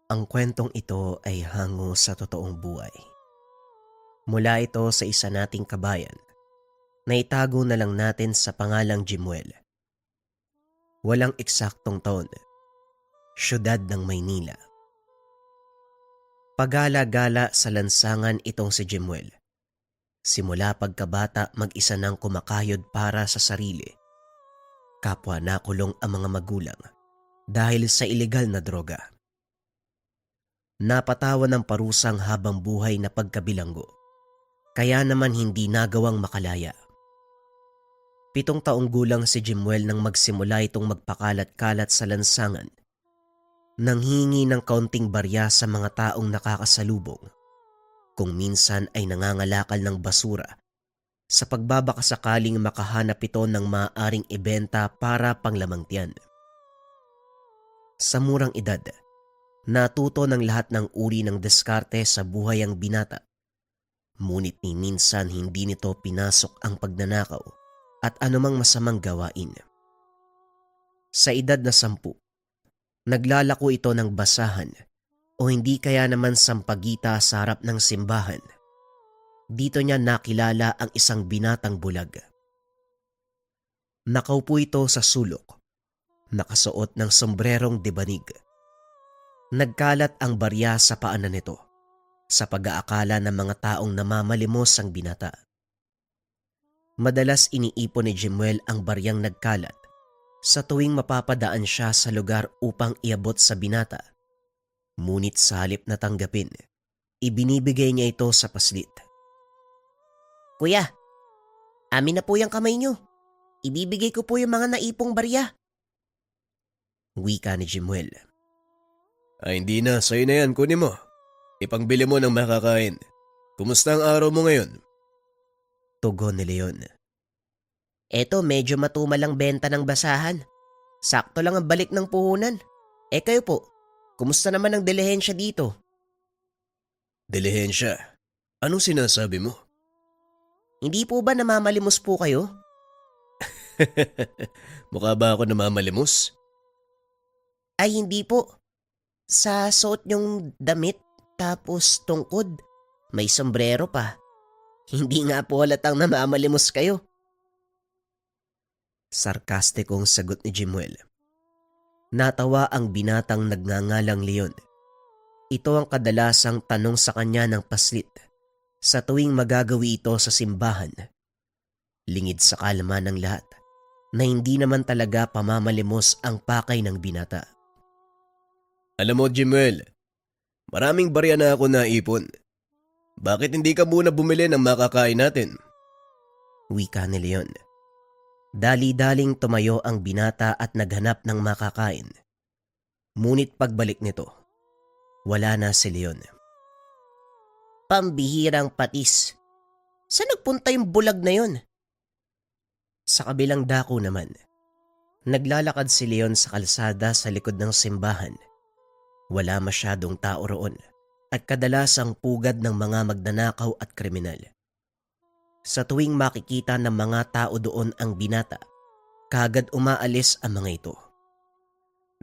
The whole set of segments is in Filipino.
Ang kwentong ito ay hango sa totoong buhay. Mula ito sa isa nating kabayan na itago na lang natin sa pangalang Jimuel. Walang eksaktong taon, syudad ng Maynila. Pagala-gala sa lansangan itong si Jimuel. Simula pagkabata mag-isa nang kumakayod para sa sarili. Kapwa nakulong ang mga magulang dahil sa ilegal na droga. Napatawan ng parusang habang buhay na pagkabilanggo. Kaya naman hindi nagawang makalaya. 7 taong gulang si Jimuel nang magsimula itong magpakalat-kalat sa lansangan. Nanghingi ng kaunting barya sa mga taong nakakasalubong. Kung minsan ay nangangalakal ng basura sa pagbabakasakaling makahanap ito ng maaaring ibenta para panglamang tiyan. Sa murang edad, natuto ng lahat ng uri ng diskarte sa buhay ang binata. Ngunit ni minsan hindi nito pinasok ang pagnanakaw at anumang masamang gawain. Sa edad na 10, naglalako ito ng basahan o hindi kaya naman sampagita sa harap ng simbahan. Dito niya nakilala ang isang binatang bulag. Nakaupo ito sa sulok, nakasuot ng sombrerong debanig. Nagkalat ang barya sa paanan nito sa pag-aakala ng mga taong namamalimos ang binata. Madalas iniipon ni Jimuel ang baryang nagkalat sa tuwing mapapadaan siya sa lugar upang iabot sa binata. Ngunit sa halip na tanggapin, ibinibigay niya ito sa paslit. "Kuya, amin na po yung kamay niyo. Ibibigay ko po yung mga naipong barya." Wika ni Jimuel. Ay hindi na, sa'yo na yan, kunin mo. Ipangbili mo ng makakain. Kumusta ang araw mo ngayon? Tugon ni Leon. "Eto, medyo matumal ang benta ng basahan. Sakto lang ang balik ng puhunan. Kayo po, kumusta naman ang dilihensya dito?" Dilihensya. Anong sinasabi mo? "Hindi po ba namamalimos po kayo?" Mukha ba ako namamalimos? "Ay hindi po. Sa suot niyong damit tapos tungkod, may sombrero pa. Hindi nga po halatang namamalimos kayo." Sarkastikong sagot ni Jimuel. Natawa ang binatang nagngangalang Leon. Ito ang kadalasang tanong sa kanya ng paslit sa tuwing magagawi ito sa simbahan. Lingid sa kalma ng lahat na hindi naman talaga pamamalimos ang pakay ng binata. Alam mo, Jimuel, maraming barya na ako naipon. Bakit hindi ka muna bumili ng makakain natin? Wika ni Leon. Dali-daling tumayo ang binata at naghanap ng makakain. Ngunit pagbalik nito, wala na si Leon. Pambihirang patis. Saan nagpunta yung bulag na yun? Sa kabilang dako naman, naglalakad si Leon sa kalsada sa likod ng simbahan. Wala masyadong tao roon at kadalasang pugad ng mga magnanakaw at kriminal. Sa tuwing makikita ng mga tao doon ang binata, kaagad umaalis ang mga ito.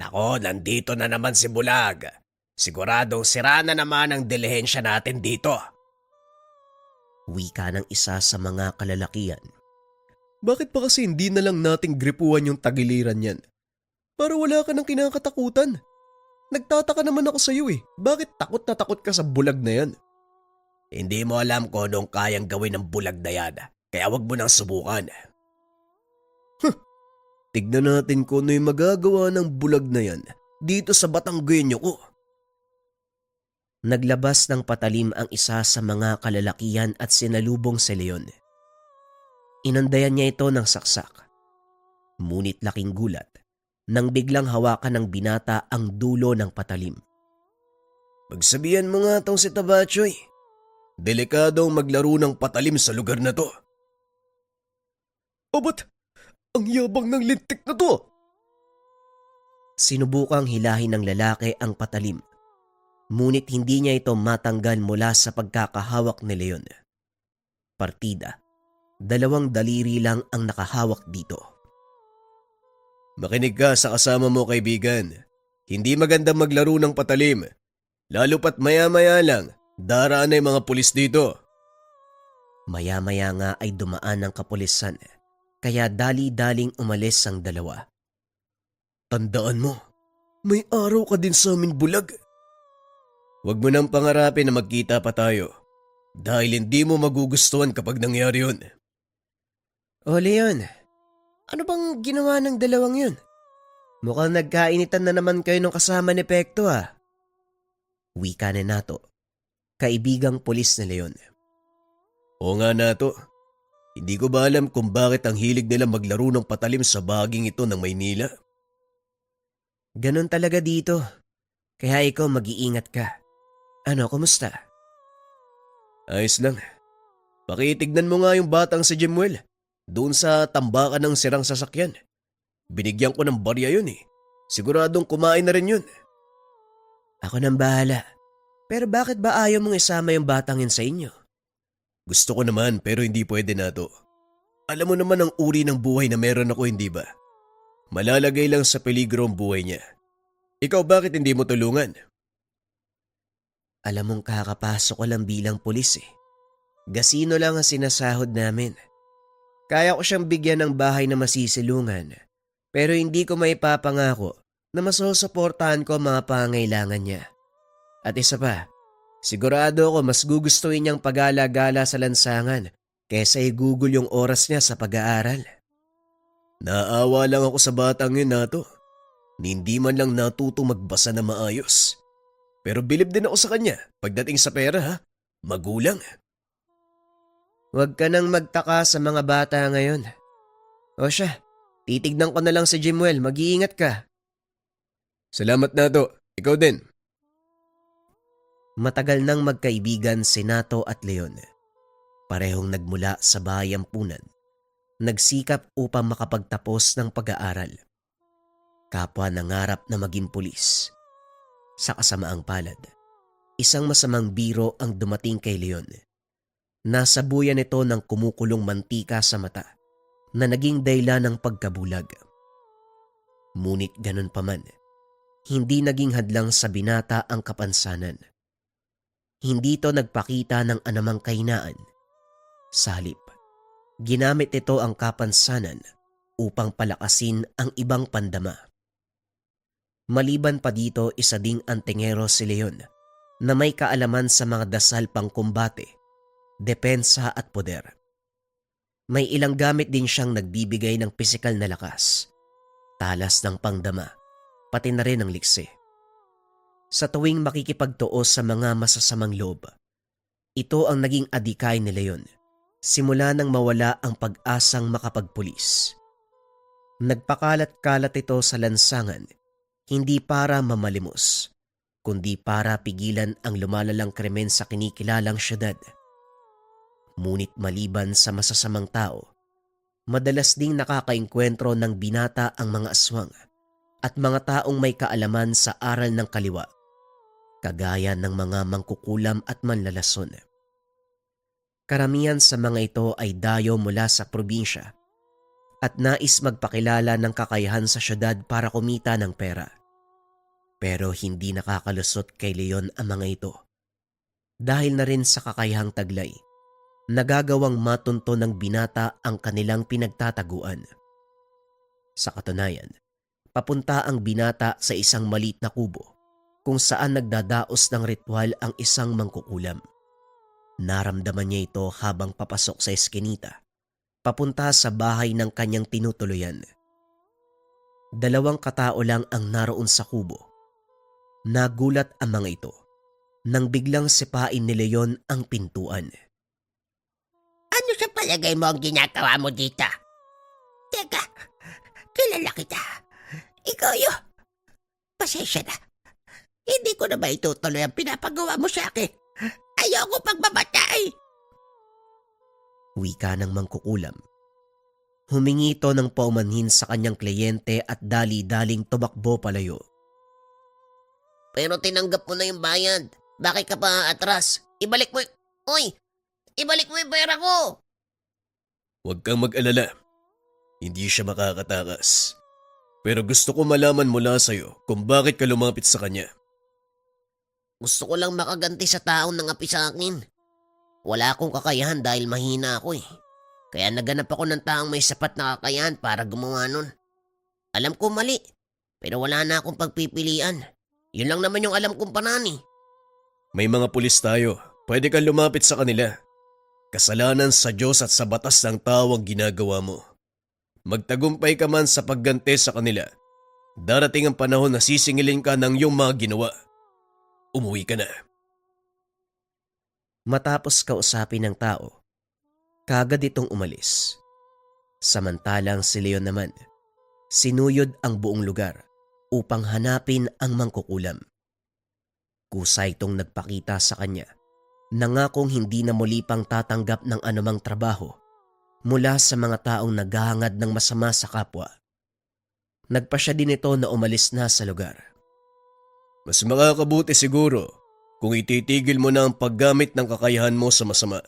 Nako, nandito na naman si Bulag. Siguradong sira na naman ang dilihensya natin dito. Wika ng isa sa mga kalalakihan. Bakit pa kasi hindi na lang nating gripuan yung tagiliran yan? Para wala ka ng kinakatakutan. Nagtataka naman ako sa iyo eh. Bakit takot na takot ka sa bulag na yan? Hindi mo alam kung anong kayang gawin ng bulag na yan. Kaya wag mo nang subukan. Tignan natin kung ano yung magagawa ng bulag na yan dito sa Batanggenyo ko. Naglabas ng patalim ang isa sa mga kalalakihan at sinalubong si Leon. Inandayan niya ito ng saksak. Ngunit laking gulat nang biglang hawakan ng binata ang dulo ng patalim. Pagsabihan mo nga tong si Tabachoy. Delikado ang maglaro ng patalim sa lugar na to. O ba't ang yabang ng lintik na to? Sinubukang hilahin ng lalaki ang patalim. Ngunit hindi niya ito matanggal mula sa pagkakahawak ni Leon. Partida, 2 daliri lang ang nakahawak dito. Makinig ka sa kasama mo, kaibigan. Hindi magandang maglaro ng patalim Lalo pat maya-maya lang, daraan na yung mga pulis dito. Maya-maya nga ay dumaan ang kapulisan, kaya dali-daling umalis ang dalawa. Tandaan mo, may araw ka din sa amin bulag. Huwag mo nang pangarapin na magkita pa tayo dahil hindi mo magugustuhan kapag nangyari yun. O Leon, ano bang ginawa ng dalawang yun? Mukhang nagkainitan na naman kayo ng kasama ni Pekto ah. Wika ni Nato, kaibigang pulis ni Leon. Oo nga Nato, hindi ko ba alam kung bakit ang hilig nila maglaro ng patalim sa baging ito ng Maynila. Ganon talaga dito, kaya ikaw mag-iingat ka. Ano, kumusta? Ayos lang. Pakitignan mo nga yung batang si Jemuel doon sa tambakan ng sirang sasakyan. Binigyan ko ng barya yun eh. Siguradong kumain na rin yun. Ako nang bahala. Pero bakit ba ayaw mong isama yung batang yun sa inyo? Gusto ko naman pero hindi pwede na to. Alam mo naman ang uri ng buhay na meron ako, hindi ba? Malalagay lang sa peligro ang buhay niya. Ikaw bakit hindi mo tulungan? Alam mong kakapasok ko lang bilang pulis eh. Gasino lang ang sinasahod namin. Kaya ko siyang bigyan ng bahay na masisilungan. Pero hindi ko maipapangako na masusuportahan ko ang mga pangailangan niya. At isa pa, sigurado ako mas gugustuhin niyang pag-alagala sa lansangan kaysa igugol yung oras niya sa pag-aaral. Naawa lang ako sa batang yun Nato. Hindi man lang natuto magbasa na maayos. Pero bilib din ako sa kanya pagdating sa pera ha. Magulang. Huwag ka nang magtaka sa mga bata ngayon. O siya, titignan ko na lang si Jemuel, mag-iingat ka. Salamat Nato, ikaw din. Matagal nang magkaibigan si Nato at Leon. Parehong nagmula sa bahay ampunan. Nagsikap upang makapagtapos ng pag-aaral. Kapwa nangarap na maging pulis. Sa kasamaang palad, isang masamang biro ang dumating kay Leon. Nasabuyan ito ng kumukulong mantika sa mata na naging dahilan ng pagkabulag. Ngunit ganun pa man, hindi naging hadlang sa binata ang kapansanan. Hindi ito nagpakita ng anumang kahinaan. Sa halip, ginamit ito ang kapansanan upang palakasin ang ibang pandama. Maliban pa dito, isa ding antingero si Leon na may kaalaman sa mga dasal pangkumbate, depensa at poder. May ilang gamit din siyang nagbibigay ng pisikal na lakas, talas ng pangdama, pati na rin ng liksi. Sa tuwing makikipagtuos sa mga masasamang loob, ito ang naging adikay ni Leon simula nang mawala ang pag-asang makapagpulis. Nagpakalat-kalat ito sa lansangan, hindi para mamalimos, kundi para pigilan ang lumalalang krimen sa kinikilalang syudad. Ngunit maliban sa masasamang tao, madalas ding nakakaengkwentro ng binata ang mga aswang at mga taong may kaalaman sa aral ng kaliwa, kagaya ng mga mangkukulam at manlalason. Karamihan sa mga ito ay dayo mula sa probinsya at nais magpakilala ng kakayahan sa syudad para kumita ng pera. Pero hindi nakakalusot kay Leon ang mga ito. Dahil na rin sa kakayahang taglay, nagagawang matunto ng binata ang kanilang pinagtataguan. Sa katunayan, papunta ang binata sa isang maliit na kubo kung saan nagdadaos ng ritual ang isang mangkukulam. Naramdaman niya ito habang papasok sa eskinita, papunta sa bahay ng kanyang tinutuluyan. 2 katao lang ang naroon sa kubo. Nagulat ang mga ito nang biglang sipain ni Leon ang pintuan. Ano sa palagay mo ang ginagawa mo dito? Teka, kilala kita. Ikaw yun. Pasensya na. Hindi ko na ba itutuloy ang pinapagawa mo sa akin? Ayoko pagbabatay. Wika ng mangkukulam. Humingi ito ng paumanhin sa kanyang kliyente at dali-daling tumakbo palayo. Pero tinanggap mo na yung bayad. Bakit ka pa atras? Ibalik mo ibalik mo yung pera ko. Huwag kang mag-alala. Hindi siya makakatakas. Pero gusto ko malaman mula sa'yo kung bakit ka lumapit sa kanya. Gusto ko lang makaganti sa taong nangapi sa akin. Wala akong kakayahan dahil mahina ako eh. Kaya naganap ako ng taong may sapat na kakayahan para gumawa nun. Alam ko mali, pero wala na akong pagpipilian. Yun lang naman yung alam kong panani. May mga pulis tayo. Pwede kang lumapit sa kanila. Kasalanan sa Diyos at sa batas ng tao ang ginagawa mo. Magtagumpay ka man sa pagganti sa kanila. Darating ang panahon na sisingilin ka ng iyong mga ginawa. Umuwi ka na. Matapos kausapin ng tao, kagad itong umalis. Samantalang si Leon naman, sinuyod ang buong lugar upang hanapin ang mangkukulam. Kusa itong nagpakita sa kanya, nangakong hindi na muli pang tatanggap ng anumang trabaho mula sa mga taong naghahangad ng masama sa kapwa. Nagpasya din ito na umalis na sa lugar. Mas makakabuti siguro kung ititigil mo na ang paggamit ng kakayahan mo sa masama.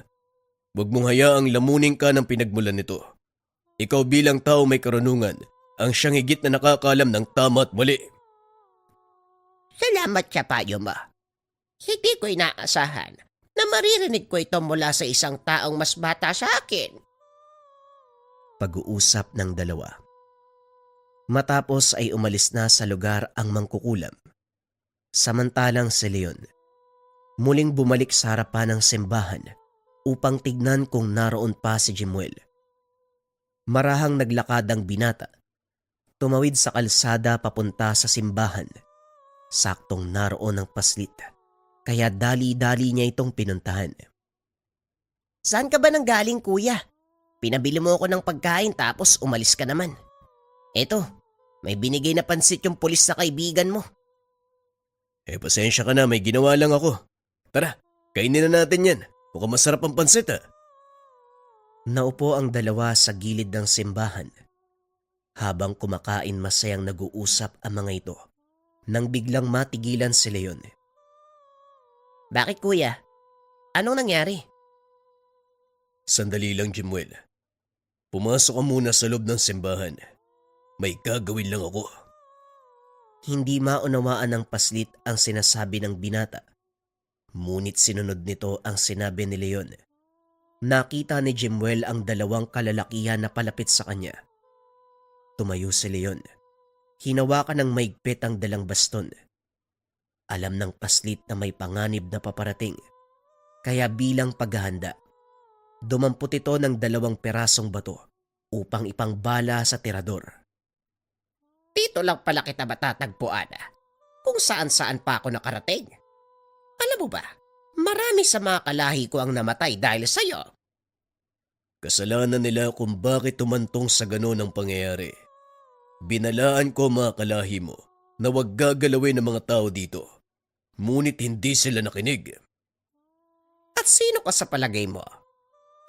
Huwag mong hayaang lamunin ka ng pinagmulan nito. Ikaw bilang tao may karunungan, ang siyang higit na nakakaalam ng tama at mali. Salamat sa payo mo. Hindi ko inaasahan na maririnig ko ito mula sa isang taong mas bata sa akin. Pag-uusap ng dalawa. Matapos ay umalis na sa lugar ang mangkukulam. Samantalang si Leon, muling bumalik sa harapan ng simbahan upang tignan kung naroon pa si Jimuel. Marahang naglakad ang binata. Tumawid sa kalsada papunta sa simbahan. Saktong naroon ang paslit, kaya dali-dali niya itong pinuntahan. Saan ka ba nang galing, kuya? Pinabili mo ako ng pagkain tapos umalis ka naman. Eto, may binigay na pansit yung pulis na kaibigan mo. Pasensya ka na, may ginawa lang ako. Tara, kainin na natin yan. Mukhang masarap ang pansit ha. Naupo ang dalawa sa gilid ng simbahan. Habang kumakain masayang nag-uusap ang mga ito, nang biglang matigilan si Leon. Bakit, kuya? Anong nangyari? Sandali lang, Jimuel. Pumasok ka muna sa loob ng simbahan. May gagawin lang ako. Hindi maunawaan ng paslit ang sinasabi ng binata. Ngunit sinunod nito ang sinabi ni Leon. Nakita ni Jimuel ang dalawang kalalakihan na palapit sa kanya. Tumayo si Leon. Hinawakan ng maigpit ang dalang baston. Alam ng paslit na may panganib na paparating. Kaya bilang paghahanda, dumampot ito ng 2 perasong bato upang ipangbala sa tirador. Dito lang pala kita matatagpuan kung saan-saan pa ako nakarating. Alam mo ba, marami sa mga kalahi ko ang namatay dahil sa'yo. Kasalanan nila kung bakit tumantong sa ganon ang pangyayari. Binalaan ko mga kalahi mo na huwag gagalawin ng mga tao dito. Ngunit hindi sila nakinig. At sino ka sa palagay mo?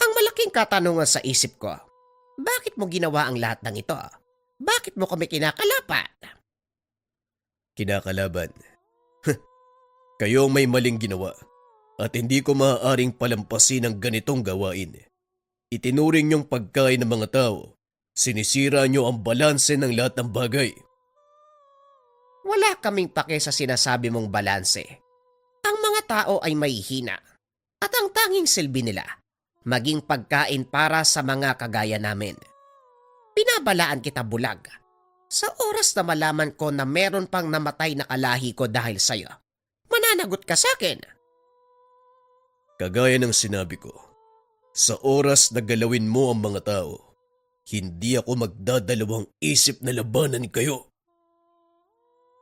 Ang malaking katanungan sa isip ko, bakit mo ginawa ang lahat ng ito? Bakit mo kami kinakalapat? Kinakalaban. Kayo ang may maling ginawa at hindi ko maaaring palampasin ang ganitong gawain. Itinuring niyong pagkain ng mga tao. Sinisira niyo ang balanse ng lahat ng bagay. Wala kaming pake sa sinasabi mong balanse. Ang mga tao ay may hina at ang tanging silbi nila, maging pagkain para sa mga kagaya namin. Pinabalaan kita bulag. Sa oras na malaman ko na meron pang namatay na kalahi ko dahil sa'yo, mananagot ka sa akin. Kagaya ng sinabi ko, sa oras na galawin mo ang mga tao, hindi ako magdadalawang isip na labanan kayo.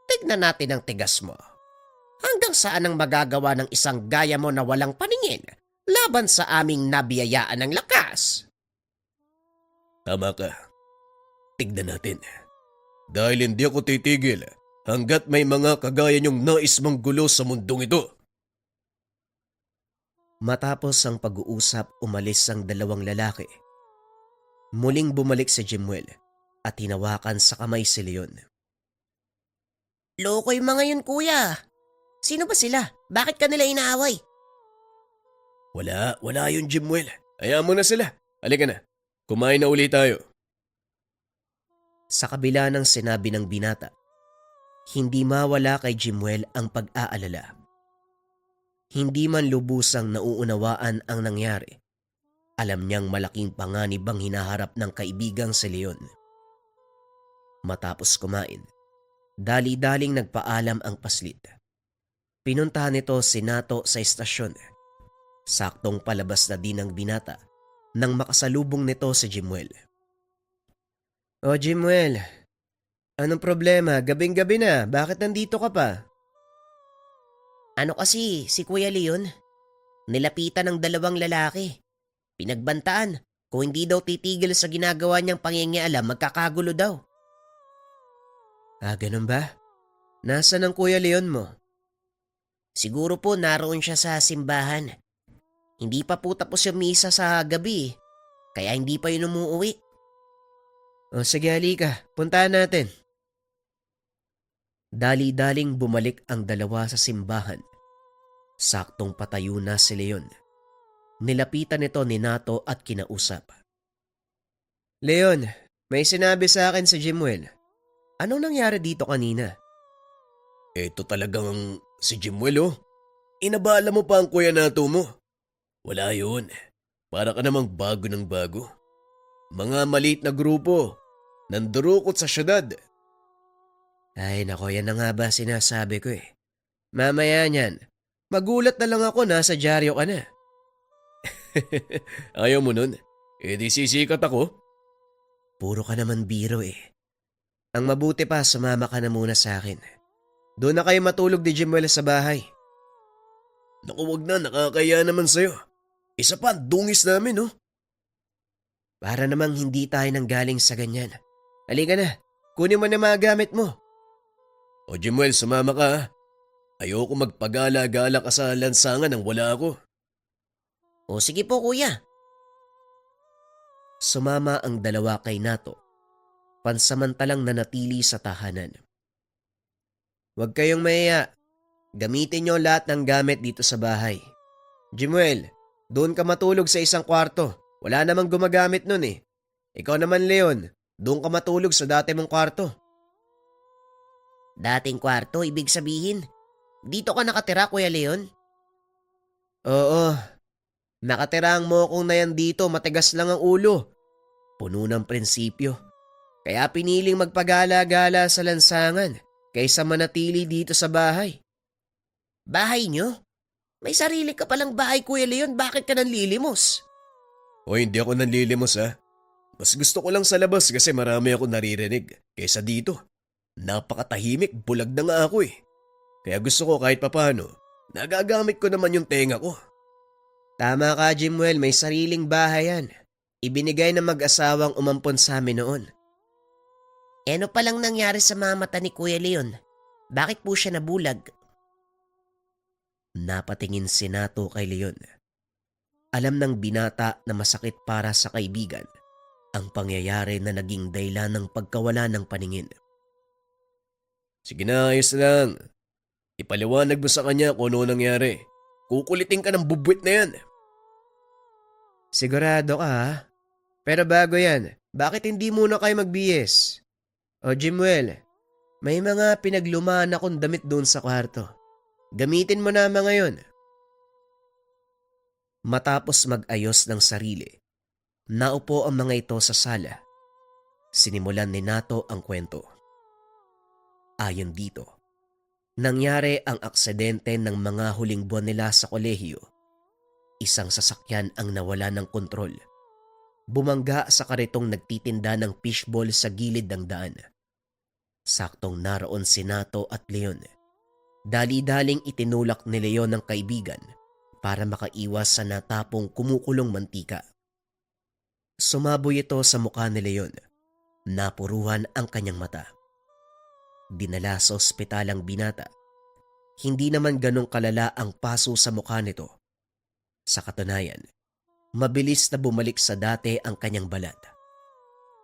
Tignan natin ang tigas mo. Hanggang saan ang magagawa ng isang gaya mo na walang paningin laban sa aming nabiyayaan ng lakas? Tama ka. Tignan natin. Dahil hindi ako titigil hanggat may mga kagaya niyong nais manggulo sa mundong ito. Matapos ang pag-uusap, umalis ang 2 lalaki. Muling bumalik si Jimuel at hinawakan sa kamay si Leon. Loko yung mga yun, kuya. Sino ba sila? Bakit ka nila inaaway? Wala yun, Jimuel. Hayaan mo na sila. Halika na. Kumain na uli tayo. Sa kabila ng sinabi ng binata, hindi mawala kay Jimuel ang pag-aalala. Hindi man lubusang nauunawaan ang nangyari, alam niyang malaking panganib ang hinaharap ng kaibigang si Leon. Matapos kumain, dali-daling nagpaalam ang paslit. Pinuntahan nito si Nato sa estasyon. Saktong palabas na din ang binata nang makasalubong nito si Jimuel. O Jimuel, anong problema? Gabing-gabi na, bakit nandito ka pa? Ano kasi, si Kuya Leon? Nilapitan ng dalawang lalaki. Pinagbantaan, kung hindi daw titigil sa ginagawa niyang pangingialam, magkakagulo daw. Ah, ganun ba? Nasaan ang Kuya Leon mo? Siguro po naroon siya sa simbahan. Hindi pa po tapos yung misa sa gabi, kaya hindi pa yun umuwi. O sige, halika, puntahan natin. Dali-daling bumalik ang dalawa sa simbahan. Saktong patayo na si Leon. Nilapitan nito ni Nato at kinausap. Leon, may sinabi sa akin si Jimuel. Anong nangyari dito kanina? Ito talagang si Jimuel oh. Inabala mo pa ang Kuya Nato mo. Wala yun. Para ka namang bago ng bago. Mga maliit na grupo. Nandurukot sa syudad. Ay nako, yan na nga ba sinasabi ko eh. Mamaya niyan, magulat na lang ako nasa dyaryo ka na. Ayaw mo nun? E di sisikat ako. Puro ka naman biro eh. Ang mabuti pa, sumama ka na muna sa akin. Doon na kayo matulog ni Jimuel sa bahay. Naku, wag na, nakakaya naman sa'yo. Isa pa, dungis namin oh. Para namang hindi tayo nanggaling sa ganyan. Halika na, kunin mo na mga gamit mo. O Jimuel, sumama ka ha. Ayoko magpagala-gala ka sa lansangan nang wala ako. O sige po kuya. Sumama ang dalawa kay Nato. Pansamantalang nanatili sa tahanan. Huwag kayong mahiya. Gamitin niyo lahat ng gamit dito sa bahay. Jimuel, doon ka matulog sa isang kwarto. Wala namang gumagamit nun eh. Ikaw naman Leon, doon ka matulog sa dati mong kwarto. Dating kwarto, ibig sabihin, dito ka nakatira Kuya Leon? Oo. Nakatirang mo kung na yan dito, matigas lang ang ulo. Puno ng prinsipyo. Kaya piniling magpagala-gala sa lansangan kaysa manatili dito sa bahay. Bahay nyo? May sarili ka palang bahay Kuya Leon, bakit ka nanlilimos? O hindi ako nanlilimos ha. Mas gusto ko lang sa labas kasi marami ako naririnig kaysa dito. Napakatahimik, bulag na nga ako eh. Kaya gusto ko kahit papano, nagagamit ko naman yung tenga ko. Tama ka Jimuel, may sariling bahay yan. Ibinigay ng mag-asawang umampon sa amin noon. Ano palang nangyari sa mga mata ni Kuya Leon? Bakit po siya nabulag? Napatingin si Nato kay Leon. Alam ng binata na masakit para sa kaibigan ang pangyayari na naging dahilan ng pagkawala ng paningin. Sige na, ayos lang. Ipaliwanag mo sa kanya kung ano nangyari. Kukulitin ka ng bubwit na yan. Sigurado ka ha? Pero bago yan, bakit hindi muna kayo magbihis? O Jimuel, may mga pinaglumaan akong damit doon sa kwarto. Gamitin mo na mga yon. Matapos mag-ayos ng sarili, naupo ang mga ito sa sala. Sinimulan ni Nato ang kwento. Ayon dito, nangyari ang aksidente ng mga huling buwan nila sa kolehiyo. Isang sasakyan ang nawala ng kontrol. Bumangga sa karitong nagtitinda ng fishball sa gilid ng daan. Saktong naroon si Nato at Leon. Dali-daling itinulak ni Leon ng kaibigan para makaiwas sa natapong kumukulong mantika. Sumaboy ito sa mukha ni Leon. Napuruhan ang kanyang mata. Dinala sa ospital ang binata. Hindi naman ganong kalala ang paso sa mukha nito. Sa katunayan, mabilis na bumalik sa dati ang kanyang balat.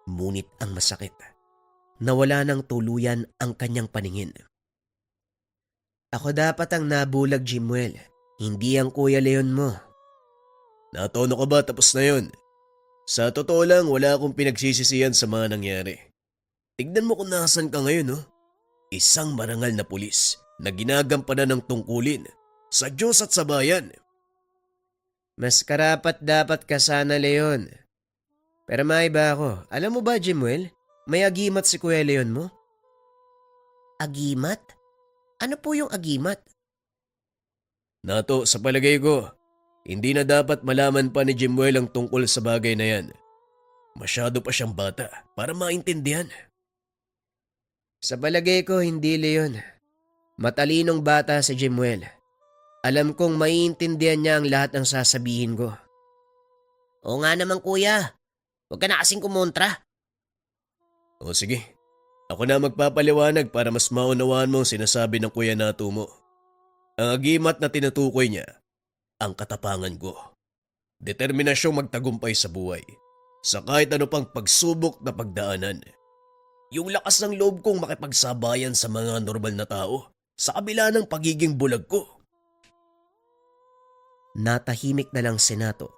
Ngunit ang masakit, nawala ng tuluyan ang kanyang paningin. Ako dapat ang nabulag, Jimuel. Hindi ang Kuya Leon mo. Natono ka ba tapos na yun? Sa totoo lang, wala akong pinagsisisihan sa mga nangyari. Tignan mo kung nasan ka ngayon, oh. Isang marangal na pulis na ginagampanan ng tungkulin Sa Diyos at sa bayan. Mas karapat dapat ka sana, Leon. Pero maiba ako. Alam mo ba, Jimuel? May agimat si Kuya Leon mo? Agimat? Ano po yung agimat? Nato, sa palagay ko, hindi na dapat malaman pa ni Jimuel ang tungkol sa bagay na yan. Masyado pa siyang bata para maintindihan. Sa palagay ko, hindi, Leon. Matalinong bata si Jimuel. Alam kong maiintindihan niya ang lahat ng sasabihin ko. Oo nga naman kuya. Huwag ka na kasing kumontra. O sige, ako na magpapaliwanag para mas maunawaan mo ang sinasabi ng kuya nato mo. Ang agimat na tinutukoy niya, ang katapangan ko. Determinasyong magtagumpay sa buhay. Sa kahit ano pang pagsubok na pagdaanan. Yung lakas ng loob kong makipagsabayan sa mga normal na tao sa kabila ng pagiging bulag ko. Natahimik na lang si Nato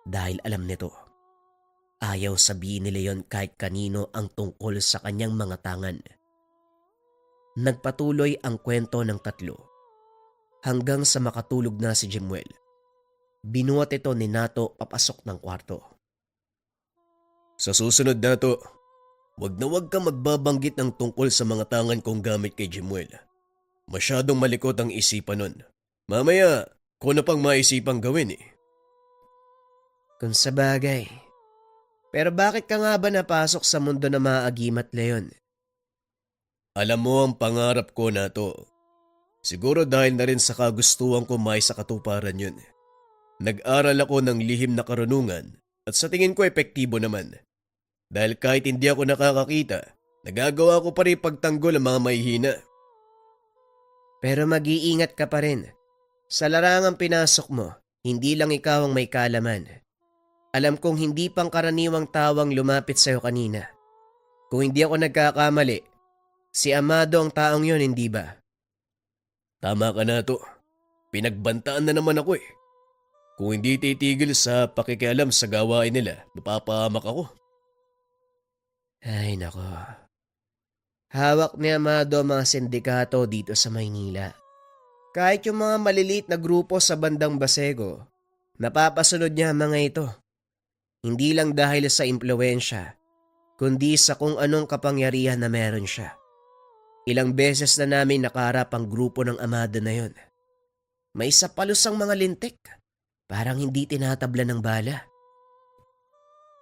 dahil alam nito. Ayaw sabihin ni Leon kahit kanino ang tungkol sa kanyang mga tangan. Nagpatuloy ang kwento ng tatlo hanggang sa makatulog na si Jimuel. Binuhat ito ni Nato papasok ng kwarto. Sa susunod na to, wag na wag kang magbabanggit ng tungkol sa mga tangan kong gamit kay Jimuel. Masyadong malikot ang isipan nun. Mamaya, kung na pang maisipang gawin eh. Kung sa bagay. Pero bakit ka nga ba napasok sa mundo na maagimat, Leon? Alam mo ang pangarap ko na to. Siguro dahil na rin sa kagustuhan ko may sa katuparan yun. Nag-aral ako ng lihim na karunungan at sa tingin ko epektibo naman. Dahil kahit hindi ako nakakakita, nagagawa ko pa rin pagtanggol ang mga mahihina. Pero mag-iingat ka pa rin. Sa larangang pinasok mo, hindi lang ikaw ang may kaalaman. Alam kong hindi pangkaraniwang tawang lumapit sa'yo kanina. Kung hindi ako nagkakamali, si Amado ang taong yon, hindi ba? Tama ka na to. Pinagbantaan na naman ako eh. Kung hindi titigil sa pakikialam sa gawain nila, mapapahamak ako. Ay nako. Hawak ni Amado ang mga sindikato dito sa Maynila. Kahit yung mga maliliit na grupo sa bandang Basego, napapasunod niya ang mga ito. Hindi lang dahil sa impluwensya, kundi sa kung anong kapangyarihan na meron siya. Ilang beses na namin nakaharap ang grupo ng Amado na yon. May sapalusang mga lintik, parang hindi tinatabla ng bala.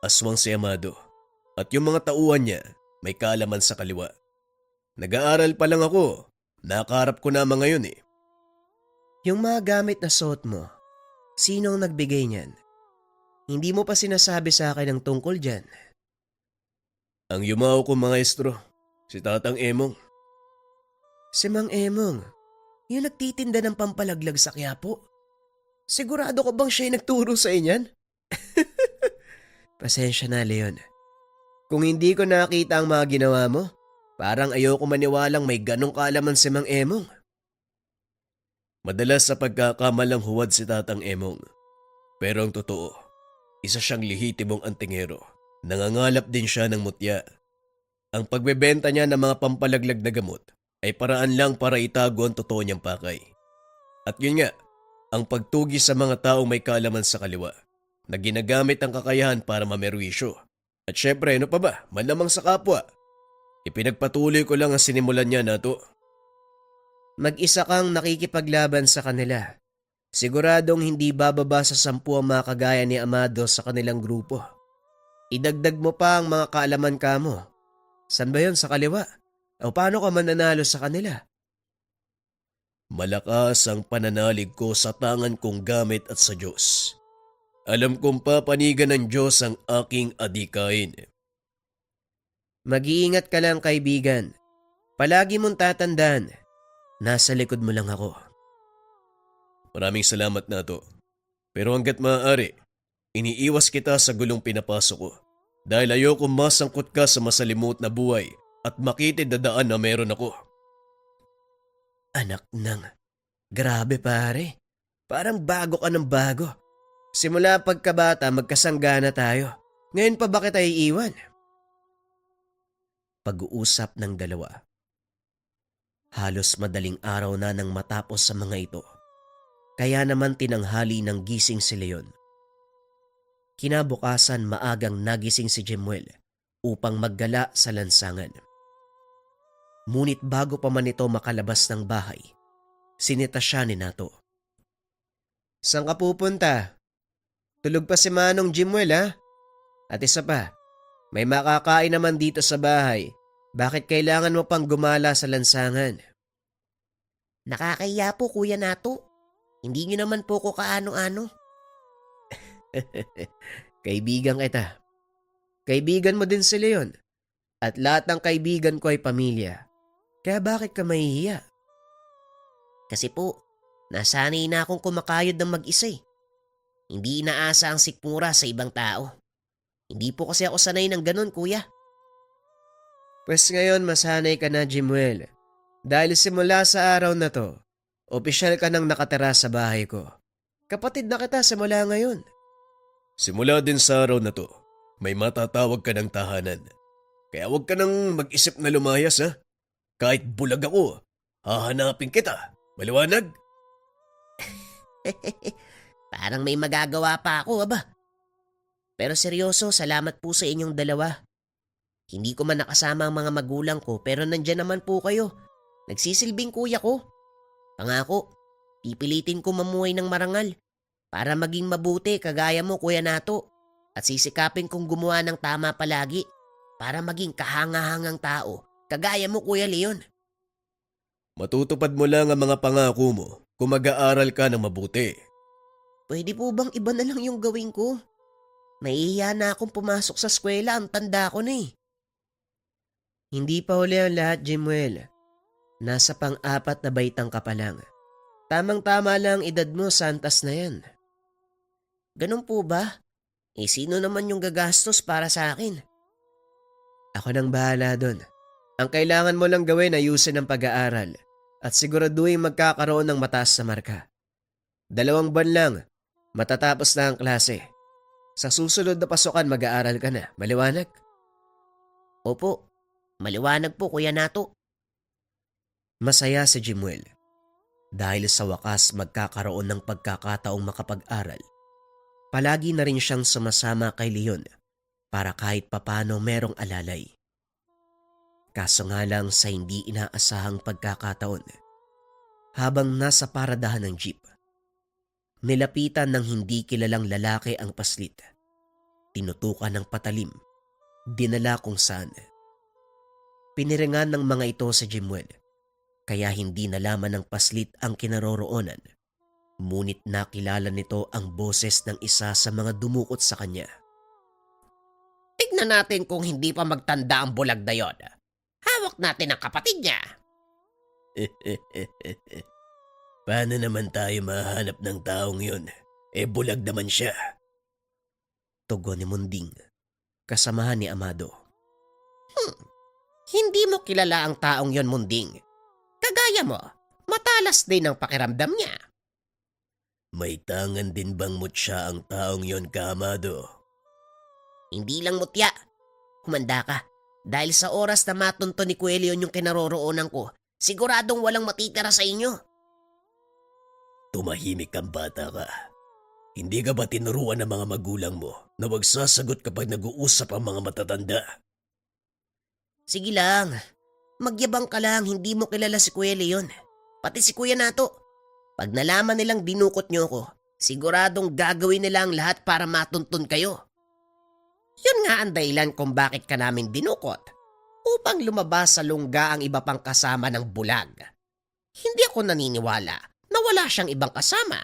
Aswang si Amado at yung mga tauhan niya may kaalaman sa kaliwa. Nag-aaral pa lang ako, nakaharap ko na mga yun eh. Yung mga gamit na suot mo, sino ang nagbigay niyan? Hindi mo pa sinasabi sa akin ang tungkol dyan. Ang yumao ko maestro, si Tatang Emong. Si Mang Emong, yung nagtitinda ng pampalaglag sa Quiapo. Sigurado ka bang siya'y nagturo sa inyan? Pasensya na, Leon. Kung hindi ko nakita ang mga ginawa mo, parang ayoko maniwalang may ganong kaalaman si Mang Emong. Madalas sa pagkakamalang huwad si Tatang Emong. Pero ang totoo, isa siyang lehitimong antingero. Nangangalap din siya ng mutya. Ang pagbebenta niya ng mga pampalaglag na gamot ay paraan lang para itago ang totoo niyang pakay. At yun nga, ang pagtugi sa mga taong may kaalaman sa kaliwa na ginagamit ang kakayahan para mamerwisyo. At syempre, ano pa ba? Malamang sa kapwa. Ipinagpatuloy ko lang ang sinimulan niya na to. Mag-isa kang nakikipaglaban sa kanila. Siguradong hindi bababa sa 10 ang mga kagaya ni Amado sa kanilang grupo. Idagdag mo pa ang mga kaalaman ka mo. San ba yun, sa kaliwa? O paano ka mananalo sa kanila? Malakas ang pananalig ko sa tangan kong gamit at sa Diyos. Alam kong papanigan ng Diyos ang aking adikain. Mag-iingat ka lang, kaibigan. Palagi mong tatandaan, nasa likod mo lang ako. Maraming salamat na to. Pero hanggat maaari, iniiwas kita sa gulong pinapasok ko. Dahil ayoko masangkot ka sa masalimut na buhay at makitid na daan na meron ako. Anak nang, grabe pare. Parang bago ka ng bago. Simula pagkabata magkasanggana tayo. Ngayon pa ba kita iiwan? Pag-uusap ng dalawa. Halos madaling araw na nang matapos sa mga ito Kaya naman tinanghali ng gising si Leon. Kinabukasan maagang nagising si Jemuel upang maggala sa lansangan. Ngunit bago pa man ito makalabas ng bahay, sinita siya ni Nato. "Saan ka pupunta? Tulog pa si Manong Jemuel ha? At isa pa, may makakain naman dito sa bahay. Bakit kailangan mo pang gumala sa lansangan?" Nakakahiya po, Kuya Nato. Hindi niyo naman po ko kaano-ano. Kaibigan kita. Kaibigan mo din si Leon. At lahat ng kaibigan ko ay pamilya. Kaya bakit ka mahihiya? Kasi po, nasanay na akong kumakayod ng mag-isa eh. Hindi inaasa ang sikmura sa ibang tao. Hindi po kasi ako sanay ng ganun, Kuya. Pues ngayon masanay ka na, Jemuel. Dahil simula sa araw na to, opisyal ka nang nakatira sa bahay ko. Kapatid na kita simula ngayon. Simula din sa araw na to, may matatawag ka ng tahanan. Kaya huwag ka nang mag-isip na lumayas ha. Kahit bulag ako, hahanapin kita. Maliwanag? Parang may magagawa pa ako, aba. Pero seryoso, salamat po sa inyong dalawa. Hindi ko man nakasama ang mga magulang ko pero nandyan naman po kayo. Nagsisilbing kuya ko. Pangako, pipilitin ko mamuhay ng marangal para maging mabuti kagaya mo, Kuya Nato. At sisikapin kong gumawa ng tama palagi para maging kahangahangang tao kagaya mo, Kuya Leon. Matutupad mo lang ang mga pangako mo kung mag-aaral ka ng mabuti. Pwede po bang iba na lang yung gawin ko? Nahihiya na akong pumasok sa eskwela, ang tanda ko na eh. Hindi pa huli ang lahat, Jemuel. Nasa pang-4 na baitang ka pa lang. Tamang-tama lang ang edad mo, santas na yan. Ganun po ba? Sino naman yung gagastos para sa akin? Ako nang bahala doon. Ang kailangan mo lang gawin ay ayusin ang pag-aaral at siguraduhin magkakaroon ng mataas na marka. 2 buwan lang, matatapos na ang klase. Sa susunod na pasukan mag-aaral ka na, maliwanag? Opo, maliwanag po, Kuya Nato. Masaya si Jemuel dahil sa wakas magkakaroon ng pagkakataong makapag-aral. Palagi na rin siyang sumasama kay Leon para kahit papano merong alalay. Kaso nga lang sa hindi inaasahang pagkakataon, habang nasa paradahan ng jeep, nilapitan ng hindi kilalang lalaki ang paslit. Tinutukan ng patalim, dinala kung saan. Piniringan ng mga ito sa Jemuel, kaya hindi nalaman ng paslit ang kinaroroonan. Ngunit nakilala nito ang boses ng isa sa mga dumukot sa kanya. Tignan natin kung hindi pa magtanda ang bulag na yon. Hawak natin ang kapatid niya. Paano naman tayo mahanap ng taong yun? Bulag naman siya. Tugon ni Munding, kasamahan ni Amado. Hindi mo kilala ang taong yon, Munding. Kagaya mo, matalas din ang pakiramdam niya. May tangan din bang mutya ang taong yon, Kamado? Hindi lang mutya. Humanda ka. Dahil sa oras na matunto ni Kuya Leon yung kinaroroonan ko, siguradong walang matitira sa inyo. Tumahimik kang bata ka. Hindi ka ba tinuruan ng mga magulang mo na wag sasagot kapag nag-uusap ang mga matatanda? Sige lang. Magyabang ka lang, hindi mo kilala si Kuya Leon. Pati si Kuya Nato. Pag nalaman nilang dinukot niyo ko, siguradong gagawin nila ang lahat para matuntun kayo. Yun nga ang dahilan kung bakit ka namin dinukot. Upang lumabas sa lungga ang iba pang kasama ng bulag. Hindi ako naniniwala na wala siyang ibang kasama.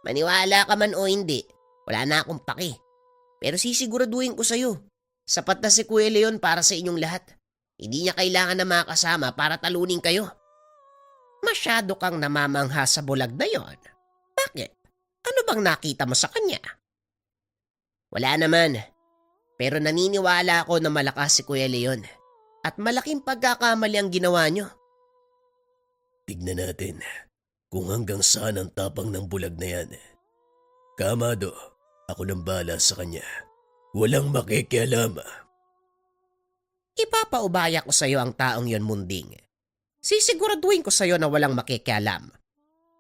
Maniwala ka man o hindi, wala na akong paki. Pero sisiguraduhin ko sa'yo, sapat na si Kuya Leon para sa inyong lahat. Hindi niya kailangan na makasama para talunin kayo. Masyado kang namamangha sa bulag na yon. Bakit? Ano bang nakita mo sa kanya? Wala naman. Pero naniniwala ako na malakas si Kuya Leon. At malaking pagkakamali ang ginawa niyo. Tignan natin kung hanggang saan ang tapang ng bulag na yan. Kamado, ako nang bahala sa kanya. Walang makikialam. Ipapaubaya ko sa iyo ang taong yon, Munding. Sisiguraduhin ko sa'yo na walang makikialam.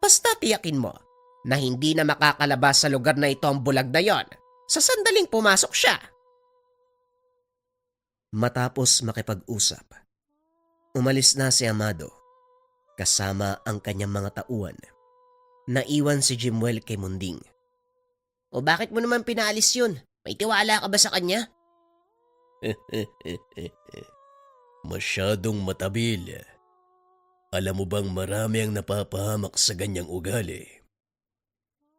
Basta tiyakin mo na hindi na makakalabas sa lugar na ito ang bulag na yon sa sandaling pumasok siya. Matapos makipag-usap, umalis na si Amado kasama ang kanyang mga tauhan. Naiwan si Jimuel kay Munding. O bakit mo naman pinaalis yun? May tiwala ka ba sa kanya? Masyadong matabil. Alam mo bang marami ang napapahamak sa ganyang ugali?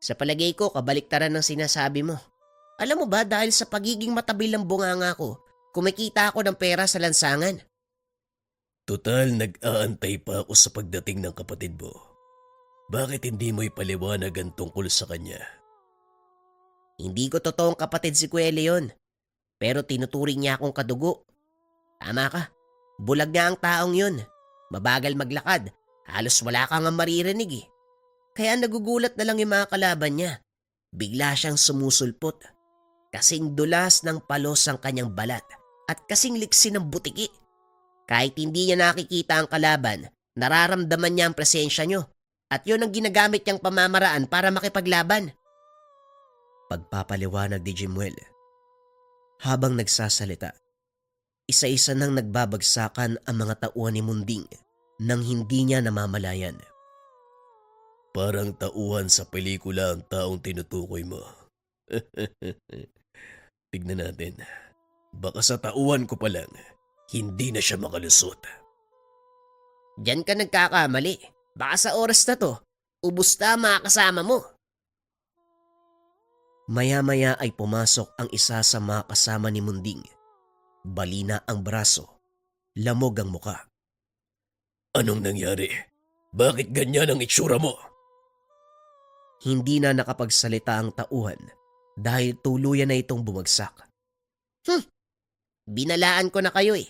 Sa palagay ko, kabaliktaran ng sinasabi mo. Alam mo ba, dahil sa pagiging matabil ng bunganga ko, kumikita ako ng pera sa lansangan. Total, nag-aantay pa ako sa pagdating ng kapatid mo. Bakit hindi mo ipaliwanag ang tungkol sa kanya? Hindi ko totoong kapatid si Kuya Leon, pero tinuturing niya akong kadugo. Tama ka, bulag nga ang taong yun. Mabagal maglakad, halos wala kang maririnig eh. Kaya nagugulat na lang yung mga kalaban niya. Bigla siyang sumusulpot. Kasing dulas ng palos ang kanyang balat at kasing liksi ng butiki. Kahit hindi niya nakikita ang kalaban, nararamdaman niya ang presensya niyo at yun ang ginagamit niyang pamamaraan para makipaglaban. Pagpapaliwanag ni Jimuel. Habang nagsasalita, isa-isa nang nagbabagsakan ang mga tauhan ni Munding nang hindi niya namamalayan. Parang tauhan sa pelikula ang taong tinutukoy mo. Tignan natin. Baka sa tauhan ko pa lang, hindi na siya makalusot. Diyan ka nagkakamali. Baka sa oras na to, ubus na mga kasama mo. Maya-maya ay pumasok ang isa sa mga kasama ni Munding. Balina ang braso, lamog ang muka. Anong nangyari? Bakit ganyan ang itsura mo? Hindi na nakapagsalita ang tauhan dahil tuluyan na itong bumagsak. Binalaan ko na kayo eh.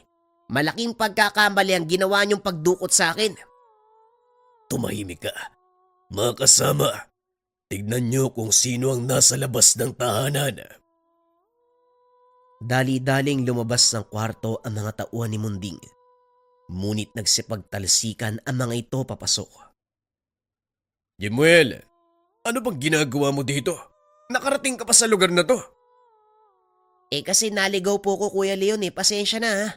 Malaking pagkakamali ang ginawa niyong pagdukot sa akin. Tumahimik ka. Mga kasama, tignan niyo kung sino ang nasa labas ng tahanan. Dali-daling lumabas ng kwarto ang mga tauhan ni Munding. Ngunit nagsipagtalsikan ang mga ito papasok. Jimuel, ano bang ginagawa mo dito? Nakarating ka pa sa lugar na to. Eh kasi naligaw po ko Kuya Leon eh. Pasensya na ha.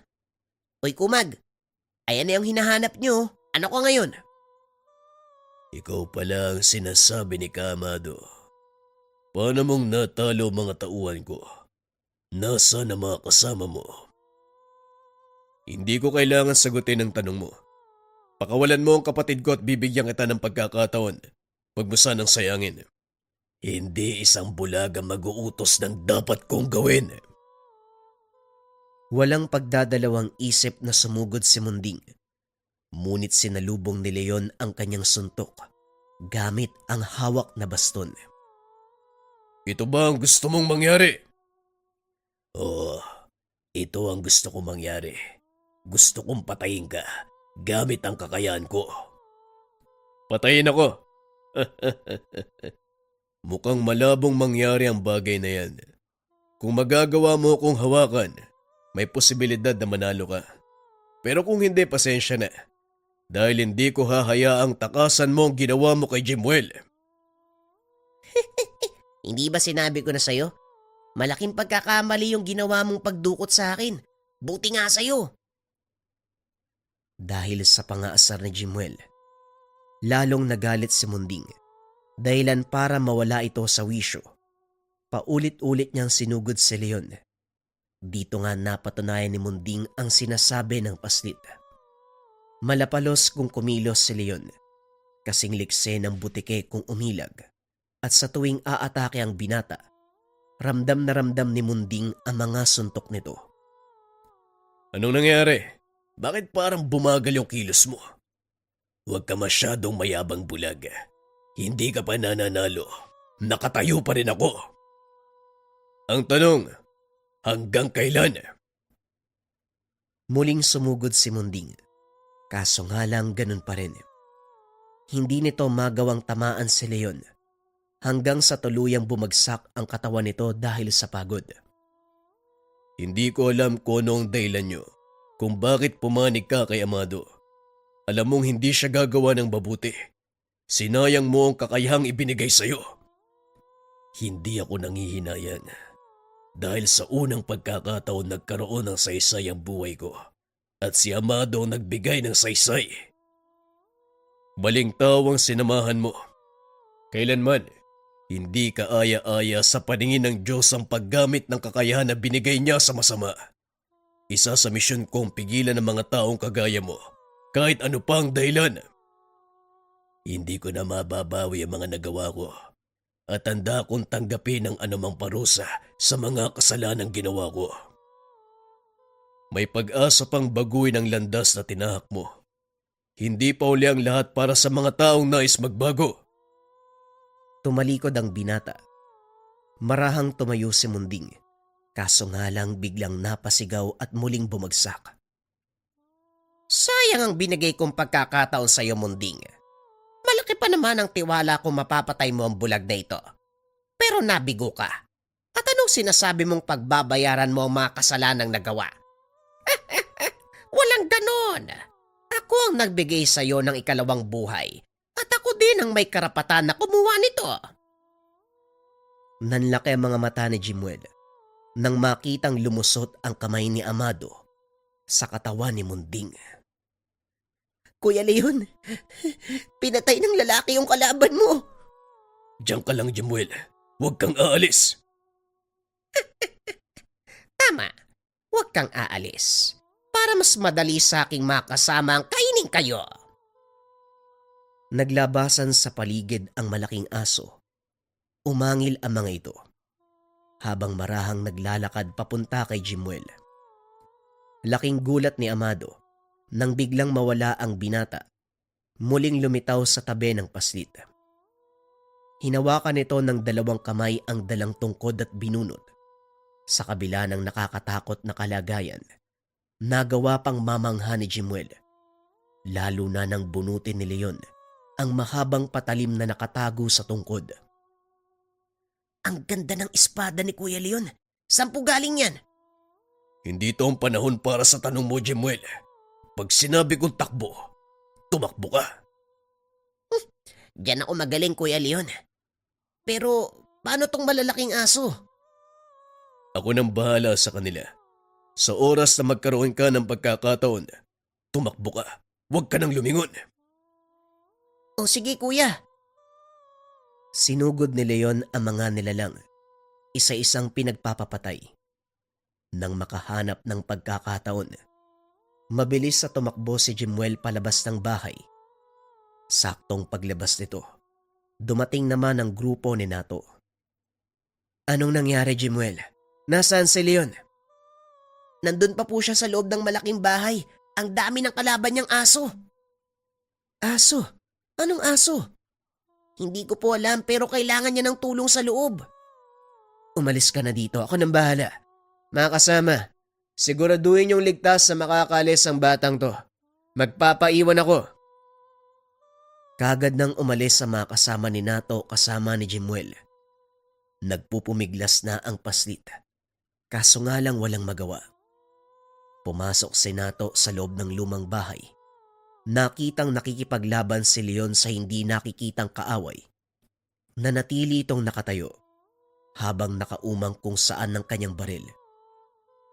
Uy Kumag, ayan na yung hinahanap niyo. Ano ko ngayon? Ikaw pala ang sinasabi ni Kamado. Paano mong natalo mga tauhan ko? Nasaan ang mga kasama mo? Hindi ko kailangan sagutin ang tanong mo. Pakawalan mo ang kapatid ko at bibigyan kita ng pagkakataon. Huwag mo sanang sayangin. Hindi isang bulaga mag-uutos ng dapat kong gawin. Walang pagdadalawang isip na sumugod si Munding. Ngunit sinalubong ni Leon ang kanyang suntok gamit ang hawak na baston. Ito ba ang gusto mong mangyari? Oo, ito ang gusto kong mangyari. Gusto kong patayin ka gamit ang kakayahan ko. Patayin ako? Mukhang malabong mangyari ang bagay na yan. Kung magagawa mo akong hawakan, may posibilidad na manalo ka. Pero kung hindi, pasensya na. Dahil hindi ko hahayaang takasan mo ang ginawa mo kay Jimuel. Hindi ba sinabi ko na sa'yo? Malaking pagkakamali yung ginawa mong pagdukot sa akin. Buti nga sa'yo. Dahil sa pangaasar ni Jimuel, lalong nagalit si Munding. Dahilan para mawala ito sa wisyo. Paulit-ulit niyang sinugod si Leon. Dito nga napatunayan ni Munding ang sinasabi ng paslit. Malapalos kung kumilos si Leon. Kasing likse ng butike kung umilag. At sa tuwing aatake ang binata, ramdam na ramdam ni Munding ang mga suntok nito. Anong nangyari? Bakit parang bumagal yung kilos mo? Huwag ka masyadong mayabang bulag. Hindi ka pa nananalo. Nakatayo pa rin ako. Ang tanong, hanggang kailan? Muling sumugod si Munding. Kaso nga lang ganun pa rin. Hindi nito magawang tamaan si Leon hanggang sa tuluyang bumagsak ang katawan nito dahil sa pagod. Hindi ko alam kung ano ang dahilan nyo kung bakit pumanig ka kay Amado. Alam mong hindi siya gagawa ng mabuti. Sinayang mo ang kakayahang ibinigay sa'yo. Hindi ako nangihinayan. Dahil sa unang pagkakataon nagkaroon ng saysay ang buhay ko. At si Amado ang nagbigay ng saysay. Maling tao ang sinamahan mo. Kailanman, hindi ka aya-aya sa paningin ng Diyos ang paggamit ng kakayahan na binigay niya sa masama. Isa sa misyon kong pigilan ng mga taong kagaya mo, kahit ano pa ang dahilan. Hindi ko na mababawi ang mga nagawa ko at handa akong tanggapin ang anumang parusa sa mga kasalanang ginawa ko. May pag-asa pang baguhin ang landas na tinahak mo. Hindi pa uli ang lahat para sa mga taong nais magbago. Tumalikod ang binata. Marahang tumayo si Munding, kaso nga lang biglang napasigaw at muling bumagsak. Sayang ang binigay kong pagkakataon sa iyo, Munding. Malaki pa naman ang tiwala kung mapapatay mo ang bulag na ito. Pero nabigo ka. At anong sinasabi mong pagbabayaran mo ang mga kasalanang nagawa? Walang ganon. Ako ang nagbigay sa iyo ng ikalawang buhay. At ako din ang may karapatan na kumuha nito. Nanlaki ang mga mata ni Jimuel nang makitang lumusot ang kamay ni Amado sa katawan ni Munding. Kuya Leon, pinatay ng lalaki yung kalaban mo. Diyan ka lang, Jimuel. Huwag kang aalis. Tama, huwag kang aalis. Para mas madali sa aking makasama ang kainin kayo. Naglabasan sa paligid ang malaking aso. Umangil ang mga ito, habang marahang naglalakad papunta kay Jimuel. Laking gulat ni Amado nang biglang mawala ang binata. Muling lumitaw sa tabi ng paslit. Hinawakan nito ng dalawang kamay ang dalang tungkod at binunot. Sa kabila ng nakakatakot na kalagayan, nagawa pang mamangha ni Jimuel. Lalo na nang bunutin ni Leon ang mahabang patalim na nakatago sa tungkod. Ang ganda ng espada ni Kuya Leon. Saan po galing yan? Hindi ito ang panahon para sa tanong mo, Jimuel. Pag sinabi kong takbo, tumakbo ka. Diyan ako magaling, Kuya Leon. Pero paano tong malalaking aso? Ako nang bahala sa kanila. Sa oras na magkaroon ka ng pagkakataon, tumakbo ka. Huwag ka nang lumingon. O sige, Kuya. Sinugod ni Leon ang mga nilalang, isa-isang pinagpapapatay. Nang makahanap ng pagkakataon, mabilis sa tumakbo si Jimuel palabas ng bahay. Saktong paglabas nito, dumating naman ang grupo ni Nato. Anong nangyari, Jimuel? Nasaan si Leon? Nandun pa po siya sa loob ng malaking bahay. Ang dami ng kalaban niyang aso. Aso? Anong aso? Hindi ko po alam pero kailangan niya ng tulong sa loob. Umalis ka na dito. Ako nang bahala. Mga kasama, siguraduhin yung ligtas na makakalis ang batang to. Magpapaiwan ako. Kagad nang umalis sa mga kasama ni Nato kasama ni Jimuel. Nagpupumiglas na ang paslit. Kaso nga lang walang magawa. Pumasok si Nato sa loob ng lumang bahay. Nakitang nakikipaglaban si Leon sa hindi nakikitang kaaway. Nanatili itong nakatayo habang nakaumang kung saan ng kanyang baril.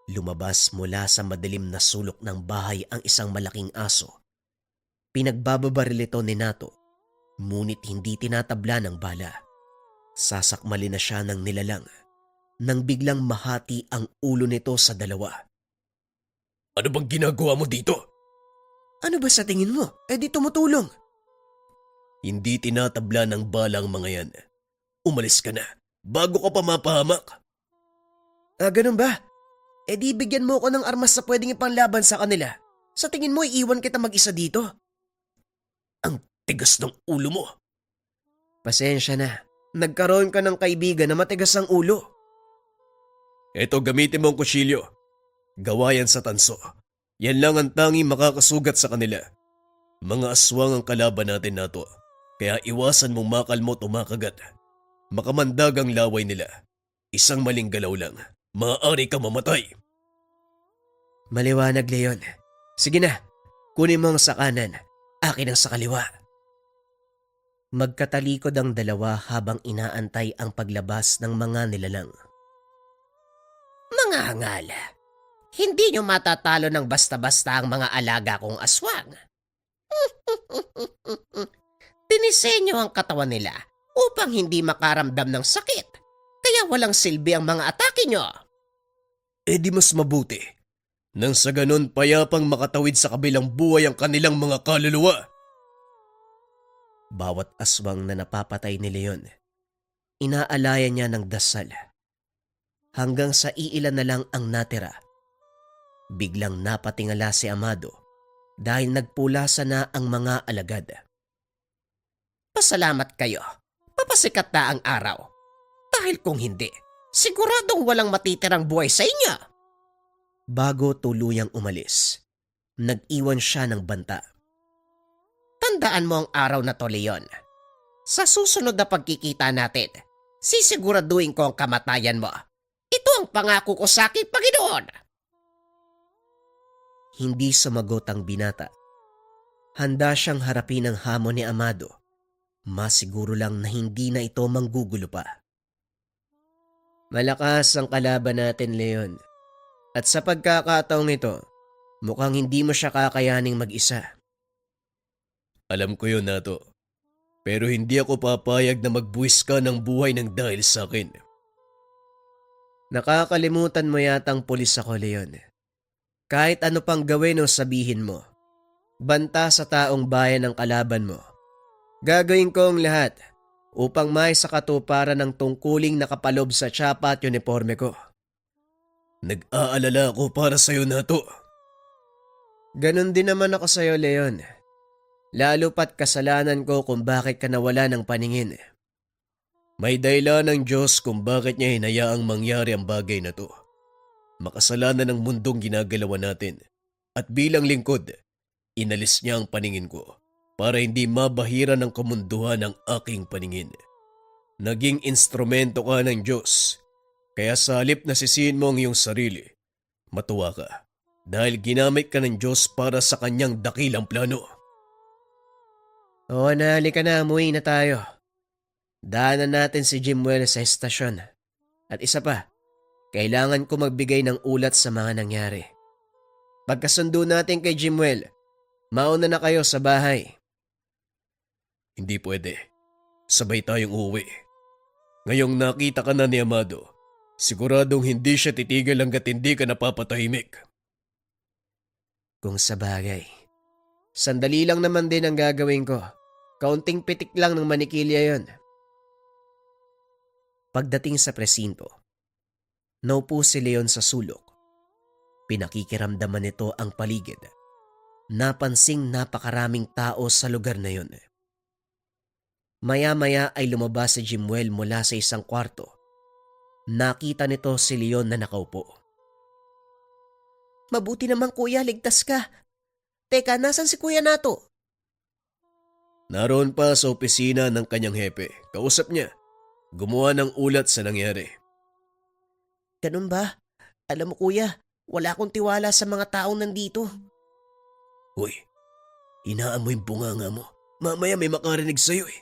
Lumabas mula sa madilim na sulok ng bahay ang isang malaking aso. Pinagbababaril ito ni Nato, ngunit hindi tinatabla ng bala. Sasakmali na siya ng nilalang nang biglang mahati ang ulo nito sa dalawa. Ano bang ginagawa mo dito? Ano ba sa tingin mo? Di tumutulong. Hindi tinatabla ng bala ang mga yan. Umalis ka na, bago ka pa mapahamak. Ganun ba? Di bigyan mo ko ng armas na pwedeng ipanlaban sa kanila. Sa tingin mo, iiwan kita mag-isa dito? Ang tigas ng ulo mo. Pasensya na. Nagkaroon ka ng kaibigan na matigas ang ulo. Eto, gamitin mo ang kutsilyo. Gawa yan sa tanso. Yan lang ang tanging makakasugat sa kanila. Mga aswang ang kalaban natin na to. Kaya iwasan mong makalmot o makagat. Makamandag ang laway nila. Isang maling galaw lang. Maaari ka mamatay. Maliwanag, Leon. Sige na, kunin mo ang sa kanan. Akin ang sa kaliwa. Magkatalikod ang dalawa habang inaantay ang paglabas ng mga nilalang. Mga angala, hindi nyo matatalo ng basta-basta ang mga alaga kong aswang. Dinisenyo ang katawan nila upang hindi makaramdam ng sakit, kaya walang silbi ang mga atake nyo. Eh di mas mabuti. Nang sa ganon payapang makatawid sa kabilang buhay ang kanilang mga kaluluwa. Bawat aswang na napapatay ni Leon, inaalaya niya ng dasal. Hanggang sa iilan na lang ang natira. Biglang napatingala si Amado dahil nagpulasa na ang mga alagad. Pasalamat kayo. Papasikat na ang araw. Dahil kung hindi, siguradong walang matitirang buhay sa inyo. Bago tuluyang umalis, nag-iwan siya ng banta. Tandaan mo ang araw na to, Leon. Sa susunod na pagkikita natin, sisiguraduhin ko ang kamatayan mo. Ito ang pangako ko sa aking Panginoon. Hindi sumagot ang binata. Handa siyang harapin ang hamon ni Amado. Masiguro lang na hindi na ito manggugulo pa. Malakas ang kalaban natin, Leon. At sa pagkakataong ito, mukhang hindi mo siya kakayaning mag-isa. Alam ko yun, Nato. Pero hindi ako papayag na magbuwis ka ng buhay ng dahil sa akin. Nakakalimutan mo yatang pulis ako, Leon. Kahit ano pang gawin o sabihin mo, banta sa taong bayan ang kalaban mo. Gagawin ko ang lahat upang may sa katuparan ng tungkuling nakapalob sa tsapa at uniforme ko. Nag-aalala ako para sa'yo, Nato. Ganon din naman ako sa'yo, Leon. Lalo pat kasalanan ko kung bakit ka nawala ng paningin. May dahilan ng Diyos kung bakit niya hinayaang mangyari ang bagay na to. Makasalanan ng mundong ginagalawan natin. At bilang lingkod, inalis niya ang paningin ko para hindi mabahira ng kamunduhan ang aking paningin. Naging instrumento ka ng Diyos, kaya sa halip na sisihin mo ang iyong sarili, matuwa ka dahil ginamit ka ng Diyos para sa kanyang dakilang plano. Oo na, halika na, umuwi na tayo. Daanan natin si Jimwell sa estasyon. At isa pa, kailangan ko magbigay ng ulat sa mga nangyari. Pagkasundo natin kay Jimwell, mauna na kayo sa bahay. Hindi pwede. Sabay tayong uuwi. Ngayong nakita ka na ni Amado, siguradong hindi siya titigil hanggat hindi ka napapatahimik. Kung sa bagay, sandali lang naman din ang gagawin ko. Kaunting pitik lang ng manikilya yon. Pagdating sa presinto, naupo si Leon sa sulok. Pinakikiramdaman nito ang paligid. Napansing napakaraming tao sa lugar na yon. Maya-maya ay lumabas si Jimwell mula sa isang kwarto. Nakita nito si Leon na nakaupo. Mabuti naman kuya, ligtas ka. Teka, nasan si Kuya Nato? Naroon pa sa opisina ng kanyang hepe. Kausap niya. Gumawa ng ulat sa nangyari. Ganun ba? Alam mo kuya, wala akong tiwala sa mga taong nandito. Uy, inaan mo yung bunganga mo. Mamaya may makarinig sa'yo eh.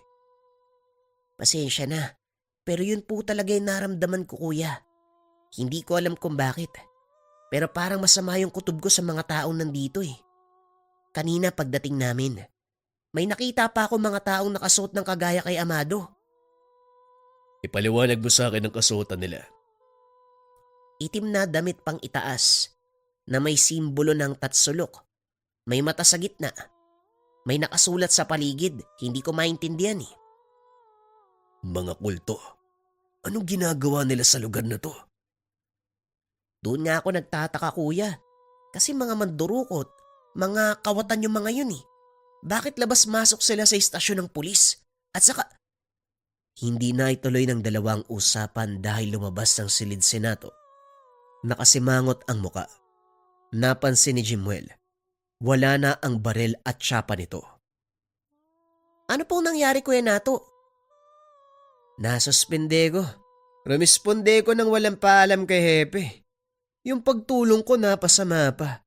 Pasensya na, pero yun po talaga yung naramdaman ko kuya. Hindi ko alam kung bakit. Pero parang masama yung kutob ko sa mga taong nandito eh. Kanina pagdating namin, may nakita pa ako mga taong nakasuot ng kagaya kay Amado. Ipaliwanag mo sa akin ang kasuotan nila. Itim na damit pang itaas na may simbolo ng tatsulok. May mata sa gitna. May nakasulat sa paligid, hindi ko maintindihan eh. Mga kulto. Anong ginagawa nila sa lugar na to? Doon nga ako nagtataka kuya. Kasi mga mandurukot, mga kawatan yung mga yun eh. Bakit labas-masok sila sa istasyon ng pulis? At saka, hindi na ituloy ng dalawang usapan dahil lumabas ng silid senato. Nakasimangot ang muka. Napansin ni Jimwell. Wala na ang barel at tsapa nito. Ano pong nangyari Kuya Nato? Nasuspende ko. Rumisponde ko nang walang paalam kay Hepe. Yung pagtulong ko napasama pa.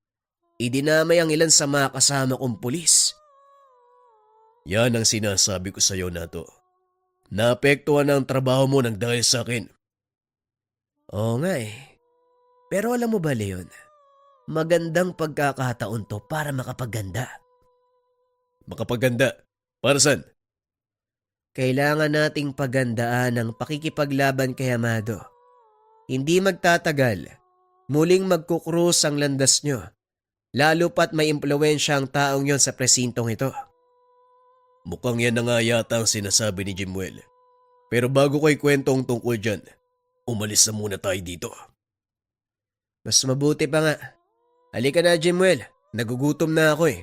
Idinamay ang ilan sa mga kasama kong pulis. Yan ang sinasabi ko sa'yo, Nato. Naapektuhan ang trabaho mo ng dahil sa akin. Oo nga eh. Pero alam mo ba, Leon? Magandang pagkakataon to para makapaganda. Makapaganda. Para saan? Kailangan nating pagandaan ang pakikipaglaban kay Amado. Hindi magtatagal. Muling magkukrus ang landas nyo. Lalo pat may impluwensya ang taong yon sa presintong ito. Mukhang yan na nga yata ang sinasabi ni Jimuel. Pero bago ko ikwento ang tungkol dyan, umalis na muna tayo dito. Mas mabuti pa nga. Halika na, Jimuel. Nagugutom na ako eh.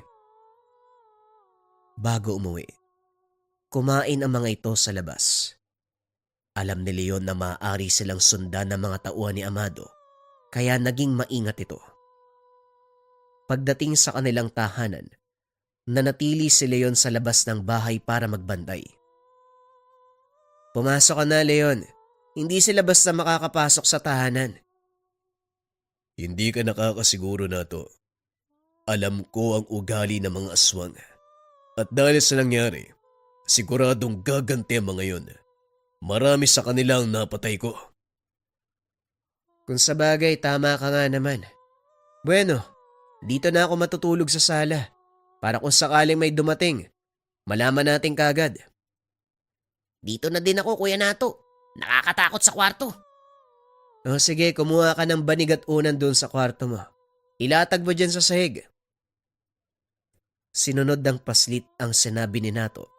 Bago umuwi, kumain ang mga ito sa labas. Alam ni Leon na maaari silang sundan ng mga tauhan ni Amado, kaya naging maingat ito. Pagdating sa kanilang tahanan, nanatili si Leon sa labas ng bahay para magbantay. Pumasok ka na, Leon. Hindi sila basta makakapasok sa tahanan. Hindi ka nakakasiguro, Nato. Alam ko ang ugali ng mga aswang. At dahil sa nangyari, siguradong gaganti ang mga yun. Marami sa kanilang napatay ko. Kung sa bagay, tama ka nga naman. Bueno, dito na ako matutulog sa sala para kung sakaling may dumating, malaman natin kagad. Dito na din ako, Kuya Nato. Nakakatakot sa kwarto. O sige, kumuha ka ng banig at unan doon sa kwarto mo. Ilatag mo dyan sa sahig. Sinunod ng paslit ang sinabi ni Nato.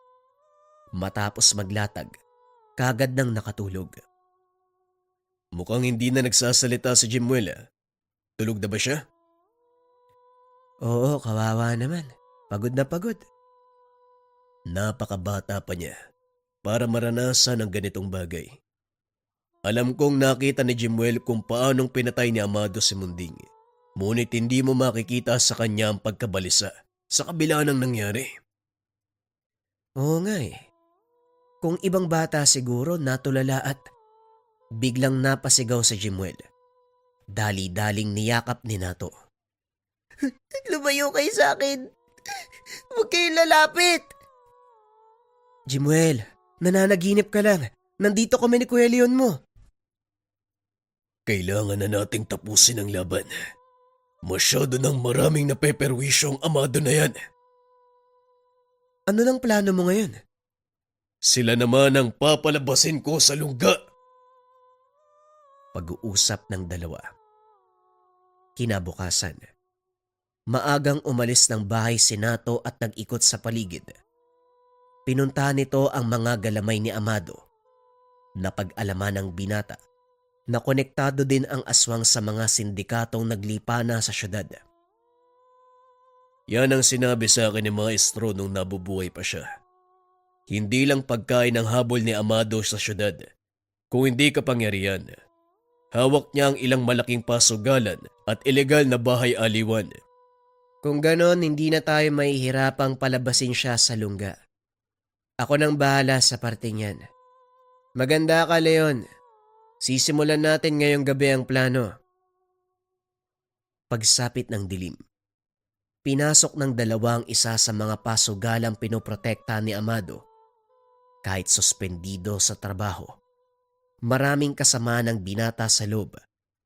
Matapos maglatag, kagad nang nakatulog. Mukhang hindi na nagsasalita si Jimuel. Tulog na ba siya? Oo, kawawa naman. Pagod na pagod. Napakabata pa niya para maranasan ang ganitong bagay. Alam kong nakita ni Jimuel kung paanong pinatay ni Amado si Munding. Ngunit hindi mo makikita sa kanya ang pagkabalisa sa kabila ng nangyari. Oo nga eh. Kung ibang bata siguro natulala at biglang napasigaw si Jimuel. Dali-daling niyakap ni Nato. Lumayo kayo sa akin. Huwag kayong lalapit. Jimuel, nananaginip ka lang. Nandito kami ni Kuya Leon mo. Kailangan na nating tapusin ang laban. Masyado nang maraming napeperwisyong Amado na yan. Ano nang plano mo ngayon? Sila naman ang papalabasin ko sa lungga. Pag-uusap ng dalawa. Kinabukasan, maagang umalis ng bahay si Nato at nag-ikot sa paligid. Pinuntahan nito ang mga galamay ni Amado. Napag-alaman ng binata na konektado din ang aswang sa mga sindikatong naglipana sa syudad. Yan ang sinabi sa akin ni Maestro nung nabubuhay pa siya. Hindi lang pagkain ang habol ni Amado sa syudad, kung hindi kapangyarihan. Hawak niya ang ilang malaking pasugalan at ilegal na bahay-aliwan. Kung ganon, hindi na tayo mahihirapang palabasin siya sa lungga. Ako nang bahala sa parte niyan. Maganda ka, Leon. Sisimulan natin ngayong gabi ang plano. Pagsapit ng dilim, pinasok ng dalawang isa sa mga pasugalang pinoprotekta ni Amado. Kahit suspendido sa trabaho, maraming kasama ng binata sa loob,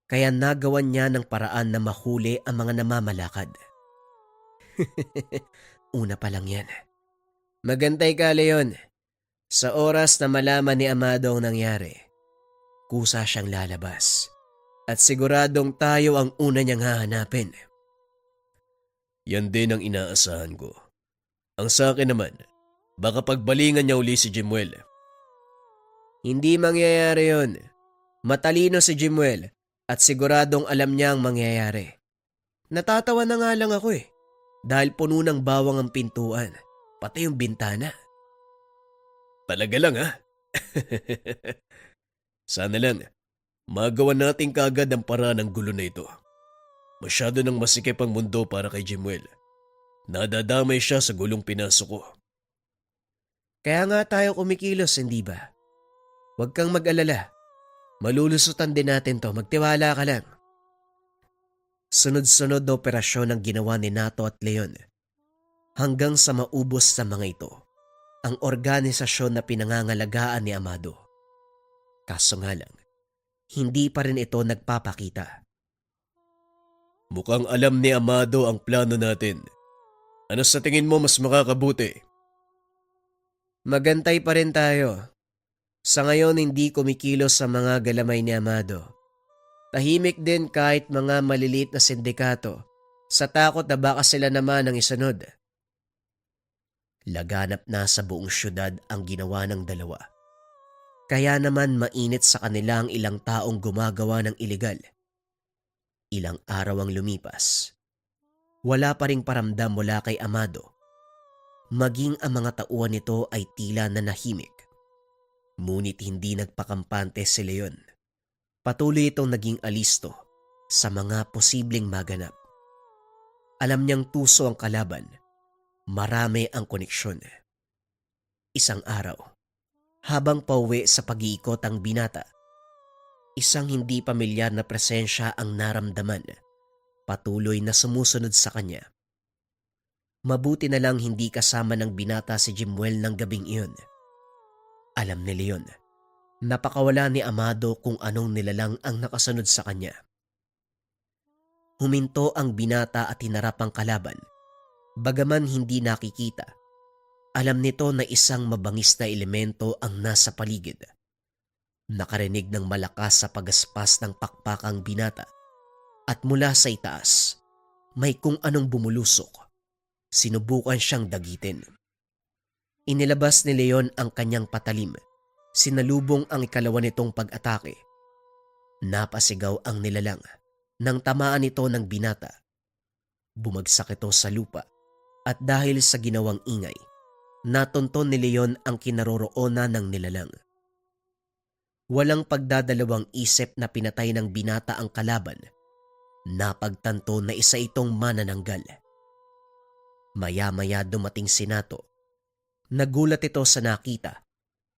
kaya nagawan niya ng paraan na mahuli ang mga namamalakad. Una pa lang yan. Magantay ka, Leon. Sa oras na malaman ni Amado ang nangyari, kusa siyang lalabas at siguradong tayo ang una niyang hahanapin. Yan din ang inaasahan ko. Ang sa akin naman, baka pagbalingan niya uli si Jimuel. Hindi mangyayari yon. Matalino si Jimuel at siguradong alam niya ang mangyayari. Natatawa na nga lang ako eh, dahil puno ng bawang ang pintuan, pati yung bintana. Talaga lang ha? Sana lang, magawa natin kagad ang paraan ng gulo na ito. Masyado nang masikip ang mundo para kay Jimuel. Nadadamay siya sa gulong pinasok ko. Kaya nga tayo kumikilos, hindi ba? Huwag kang mag-alala. Malulusutan din natin to, magtiwala ka lang. Sunod-sunod na operasyon ang ginawa ni Nato at Leon hanggang sa maubos sa mga ito ang organisasyon na pinangangalagaan ni Amado. Kaso nga lang, hindi pa rin ito nagpapakita. Mukhang alam ni Amado ang plano natin. Ano sa tingin mo mas makakabuti? Magantay pa rin tayo. Sa ngayon hindi kumikilos sa mga galamay ni Amado. Tahimik din kahit mga maliliit na sindikato sa takot na baka sila naman ang isunod. Laganap na sa buong syudad ang ginawa ng dalawa. Kaya naman mainit sa kanila ang ilang taong gumagawa ng iligal. Ilang araw ang lumipas. Wala pa ring paramdam mula kay Amado. Maging ang mga tauhan nito ay tila nanahimik. Ngunit hindi nagpakampante si Leon. Patuloy itong naging alisto sa mga posibleng maganap. Alam niyang tuso ang kalaban. Marami ang koneksyon. Isang araw, habang pauwi sa pag-iikot ang binata, isang hindi pamilyar na presensya ang naramdaman. Patuloy na sumusunod sa kanya. Mabuti na lang hindi kasama ng binata si Jimuel ng gabing iyon. Alam ni Leon, napakawala ni Amado kung anong nilalang ang nakasunod sa kanya. Huminto ang binata at hinarap ang kalaban. Bagaman hindi nakikita, alam nito na isang mabangis na elemento ang nasa paligid. Nakarinig ng malakas sa pagaspas ng pakpakang binata at mula sa itaas, may kung anong bumulusok. Sinubukan siyang dagitin. Inilabas ni Leon ang kanyang patalim. Sinalubong ang ikalawa nitong pag-atake. Napasigaw ang nilalang nang tamaan ito ng binata. Bumagsak ito sa lupa at dahil sa ginawang ingay, natunton ni Leon ang kinaroroonan ng nilalang. Walang pagdadalawang isip na pinatay ng binata ang kalaban. Napagtanto na isa itong manananggal. Maya-maya dumating si Nato. Nagulat ito sa nakita,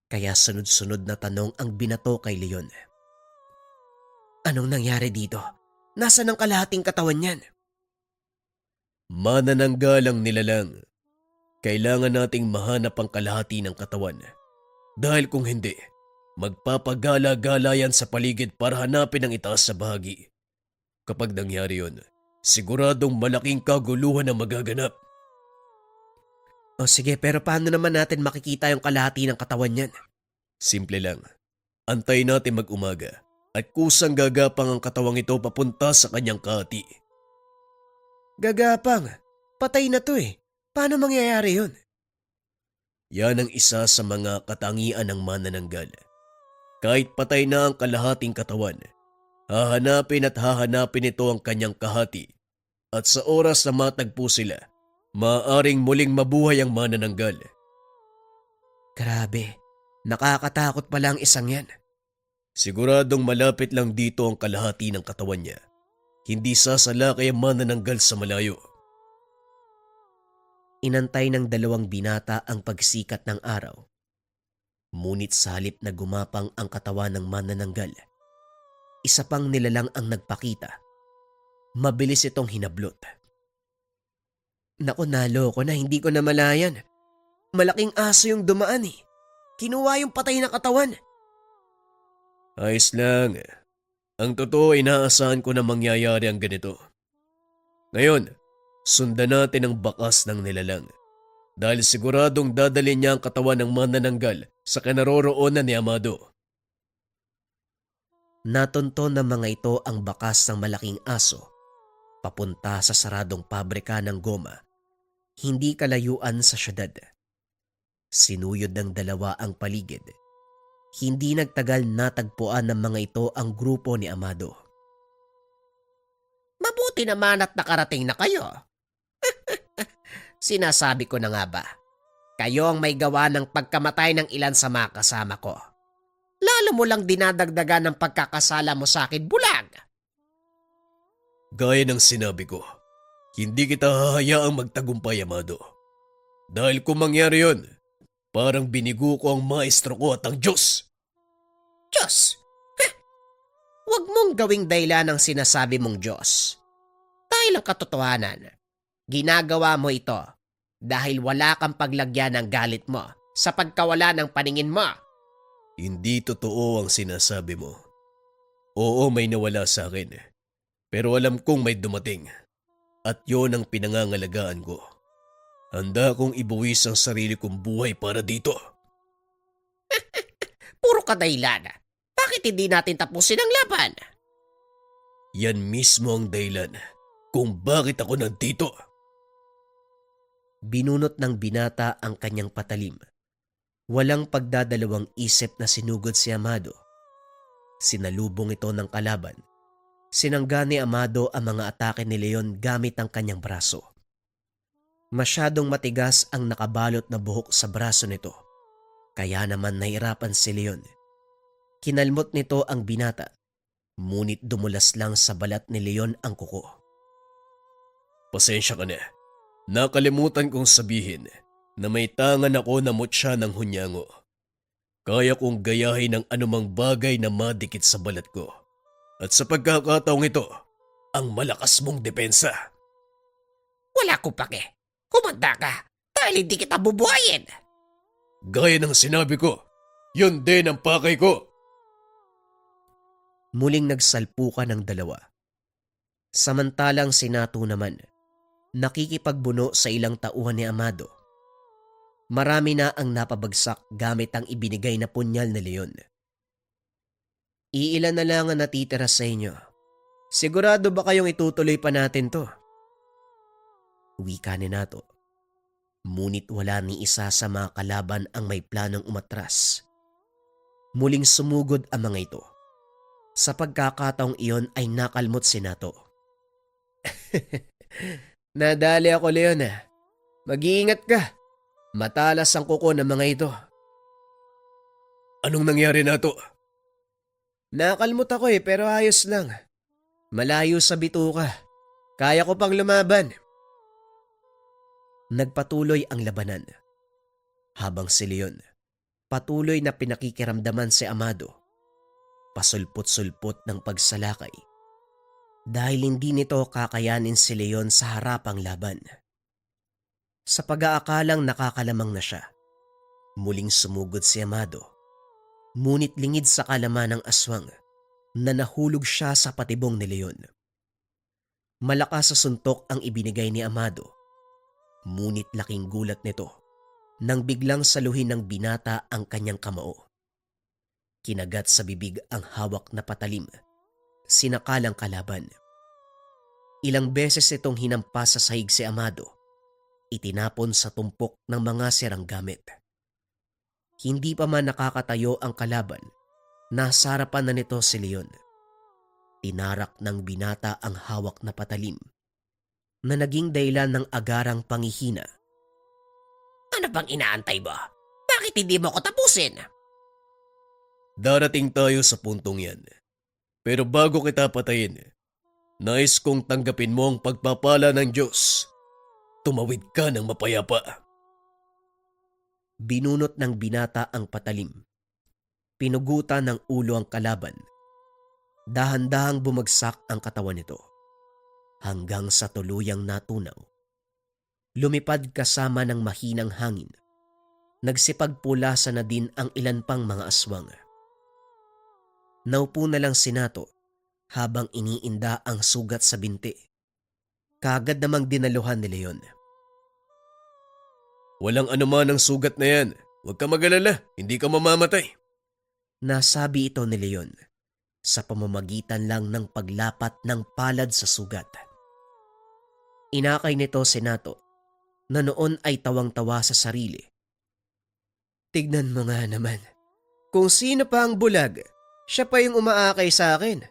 kaya sunod-sunod na tanong ang binato kay Leon. Anong nangyari dito? Nasaan ang kalahating katawan niyan? Manananggal ang nilalang. Kailangan nating mahanap ang kalahati ng katawan. Dahil kung hindi, magpapagala-gala yan sa paligid para hanapin ang itaas sa bahagi. Kapag nangyari yon, siguradong malaking kaguluhan ang magaganap. O sige, pero paano naman natin makikita yung kalahati ng katawan niyan? Simple lang. Antayin natin mag-umaga at kusang gagapang ang katawang ito papunta sa kanyang kahati. Gagapang, patay na to eh. Paano mangyayari yun? Yan ang isa sa mga katangian ng manananggal. Kahit patay na ang kalahating katawan, hahanapin ito ang kanyang kahati at sa oras na matagpo sila, maaaring muling mabuhay ang manananggal. Grabe, nakakatakot pala ang isang yan. Siguradong malapit lang dito ang kalahati ng katawan niya. Hindi sasalakay ang manananggal sa malayo. Inantay ng dalawang binata ang pagsikat ng araw. Ngunit sa halip na gumapang ang katawan ng manananggal, isa pang nilalang ang nagpakita. Mabilis itong hinablot. Naku, naloko na, hindi ko na malayan. Malaking aso yung dumaan eh. Kinuha yung patay na katawan. Ayos lang. Ang totoo, inaasahan ko na mangyayari ang ganito. Ngayon, sundan natin ang bakas ng nilalang. Dahil siguradong dadalhin niya ang katawan ng manananggal sa kinaroroonan ni Amado. Natunto ng mga ito ang bakas ng malaking aso papunta sa saradong pabrika ng goma, hindi kalayuan sa syudad. Sinuyod ng dalawa ang paligid. Hindi nagtagal natagpuan ng mga ito ang grupo ni Amado. Mabuti naman at nakarating na kayo. Sinasabi ko na nga ba, kayo ang may gawa ng pagkamatay ng ilan sa mga kasama ko. Lalo mo lang dinadagdagan ng pagkakasala mo sa akin, bulag. Gaya ng sinabi ko, hindi kita hahayaang magtagumpay, Amado. Dahil kung mangyari yon, parang binigo ko ang maestro ko at ang Diyos. Diyos! Huwag mong gawing dahilan ng sinasabi mong Diyos. Dahil ang katotohanan, ginagawa mo ito dahil wala kang paglagyan ng galit mo sa pagkawala ng paningin mo. Hindi totoo ang sinasabi mo. Oo, may nawala sa akin. Pero alam kong may dumating. At yon ang pinangangalagaan ko. Handa akong ibuwis ang sarili kong buhay para dito. Puro kadahilan. Bakit hindi natin tapusin ang laban? Yan mismo ang dahilan kung bakit ako nandito. Binunot ng binata ang kanyang patalim. Walang pagdadalawang isip na sinugod si Amado. Sinalubong ito ng kalaban. Sinangga ni Amado ang mga atake ni Leon gamit ang kanyang braso. Masyadong matigas ang nakabalot na buhok sa braso nito. Kaya naman nahirapan si Leon. Kinalmot nito ang binata. Ngunit dumulas lang sa balat ni Leon ang kuko. Pasensya ka na. Nakalimutan kong sabihin na may tangan ako na mutya ng hunyango. Kaya kong gayahin ang anumang bagay na madikit sa balat ko. At sa pagkakataong ito, ang malakas mong depensa. Wala ko pake. Kumanda ka dahil hindi kita bubuhayin. Gaya ng sinabi ko, yun din ang pakay ko. Muling nagsalpukan ng dalawa. Samantalang si Nato naman, nakikipagbuno sa ilang tauhan ni Amado. Marami na ang napabagsak gamit ang ibinigay na punyal ni Leon. Iilan na lang ang natitira sa inyo. Sigurado ba kayong itutuloy pa natin to? Wika ni Nato. Ngunit wala ni isa sa mga kalaban ang may planong umatras. Muling sumugod ang mga ito. Sa pagkakataong iyon ay nakalmot si Nato. Nadali ako, Leon. Mag-iingat ka. Matalas ang kuko ng mga ito. Anong nangyari na to? Nakalmot ako pero ayos lang. Malayo sa bituka. Kaya ko pang lumaban. Nagpatuloy ang labanan. Habang si Leon, patuloy na pinakikiramdaman si Amado. Pasulpot-sulpot ng pagsalakay. Dahil hindi nito kakayanin si Leon sa harapang laban. Sa pag-aakalang nakakalamang na siya, muling sumugod si Amado. Ngunit lingid sa kalaman ng aswang na nahulog siya sa patibong ni Leon. Malakas sa suntok ang ibinigay ni Amado. Ngunit laking gulat nito nang biglang saluhin ng binata ang kanyang kamao. Kinagat sa bibig ang hawak na patalim. Sinakalang kalaban. Ilang beses itong hinampas sa sahig si Amado. Itinapon sa tumpok ng mga sirang gamit. Hindi pa man nakakatayo ang kalaban, nasa harapan na nito si Leon. Tinarak ng binata ang hawak na patalim na naging dahilan ng agarang pangihina. Ano bang inaantay mo? Bakit hindi mo ko tapusin? Darating tayo sa puntong yan. Pero bago kita patayin, nais kong tanggapin mo ang pagpapala ng Diyos. Tumawid ka ng mapayapa. Binunot ng binata ang patalim. Pinugutan ng ulo ang kalaban. Dahan-dahang bumagsak ang katawan nito. Hanggang sa tuluyang natunaw. Lumipad kasama ng mahinang hangin. Nagsipagpulasan na din ang ilan pang mga aswang. Naupo na lang si Nato habang iniinda ang sugat sa binti. Kagad namang dinaluhan ni Leon. Walang anuman ang sugat na yan. Huwag ka mag-alala, hindi ka mamamatay. Nasabi ito ni Leon sa pamamagitan lang ng paglapat ng palad sa sugat. Inakay nito si Nato na noon ay tawang-tawa sa sarili. Tignan mo nga naman, kung sino pa ang bulag, siya pa yung umaakay sa akin.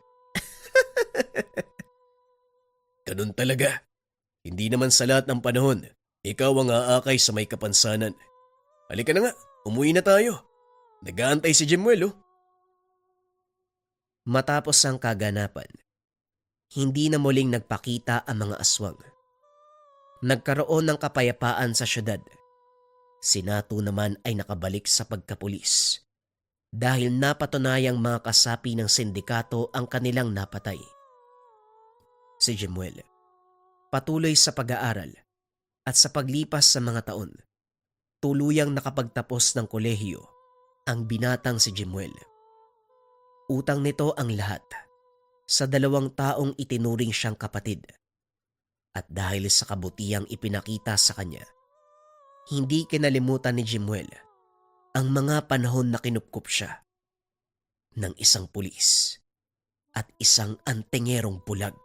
Ganun talaga. Hindi naman sa lahat ng panahon, ikaw ang aakay sa may kapansanan. Halika na nga, umuwi na tayo. Nag-aantay si Jemuel, oh. Matapos ang kaganapan, hindi na muling nagpakita ang mga aswang. Nagkaroon ng kapayapaan sa syudad. Si Nato naman ay nakabalik sa pagkapulis dahil napatunayang mga kasapi ng sindikato ang kanilang napatay. Si Jemuel, patuloy sa pag-aaral at sa paglipas sa mga taon, tuluyang nakapagtapos ng kolehiyo ang binatang si Jimuel. Utang nito ang lahat sa 2 taong itinuring siyang kapatid. At dahil sa kabutihang ipinakita sa kanya, hindi kinalimutan ni Jimuel ang mga panahon na kinupkup siya ng isang pulis at isang antengerong bulag.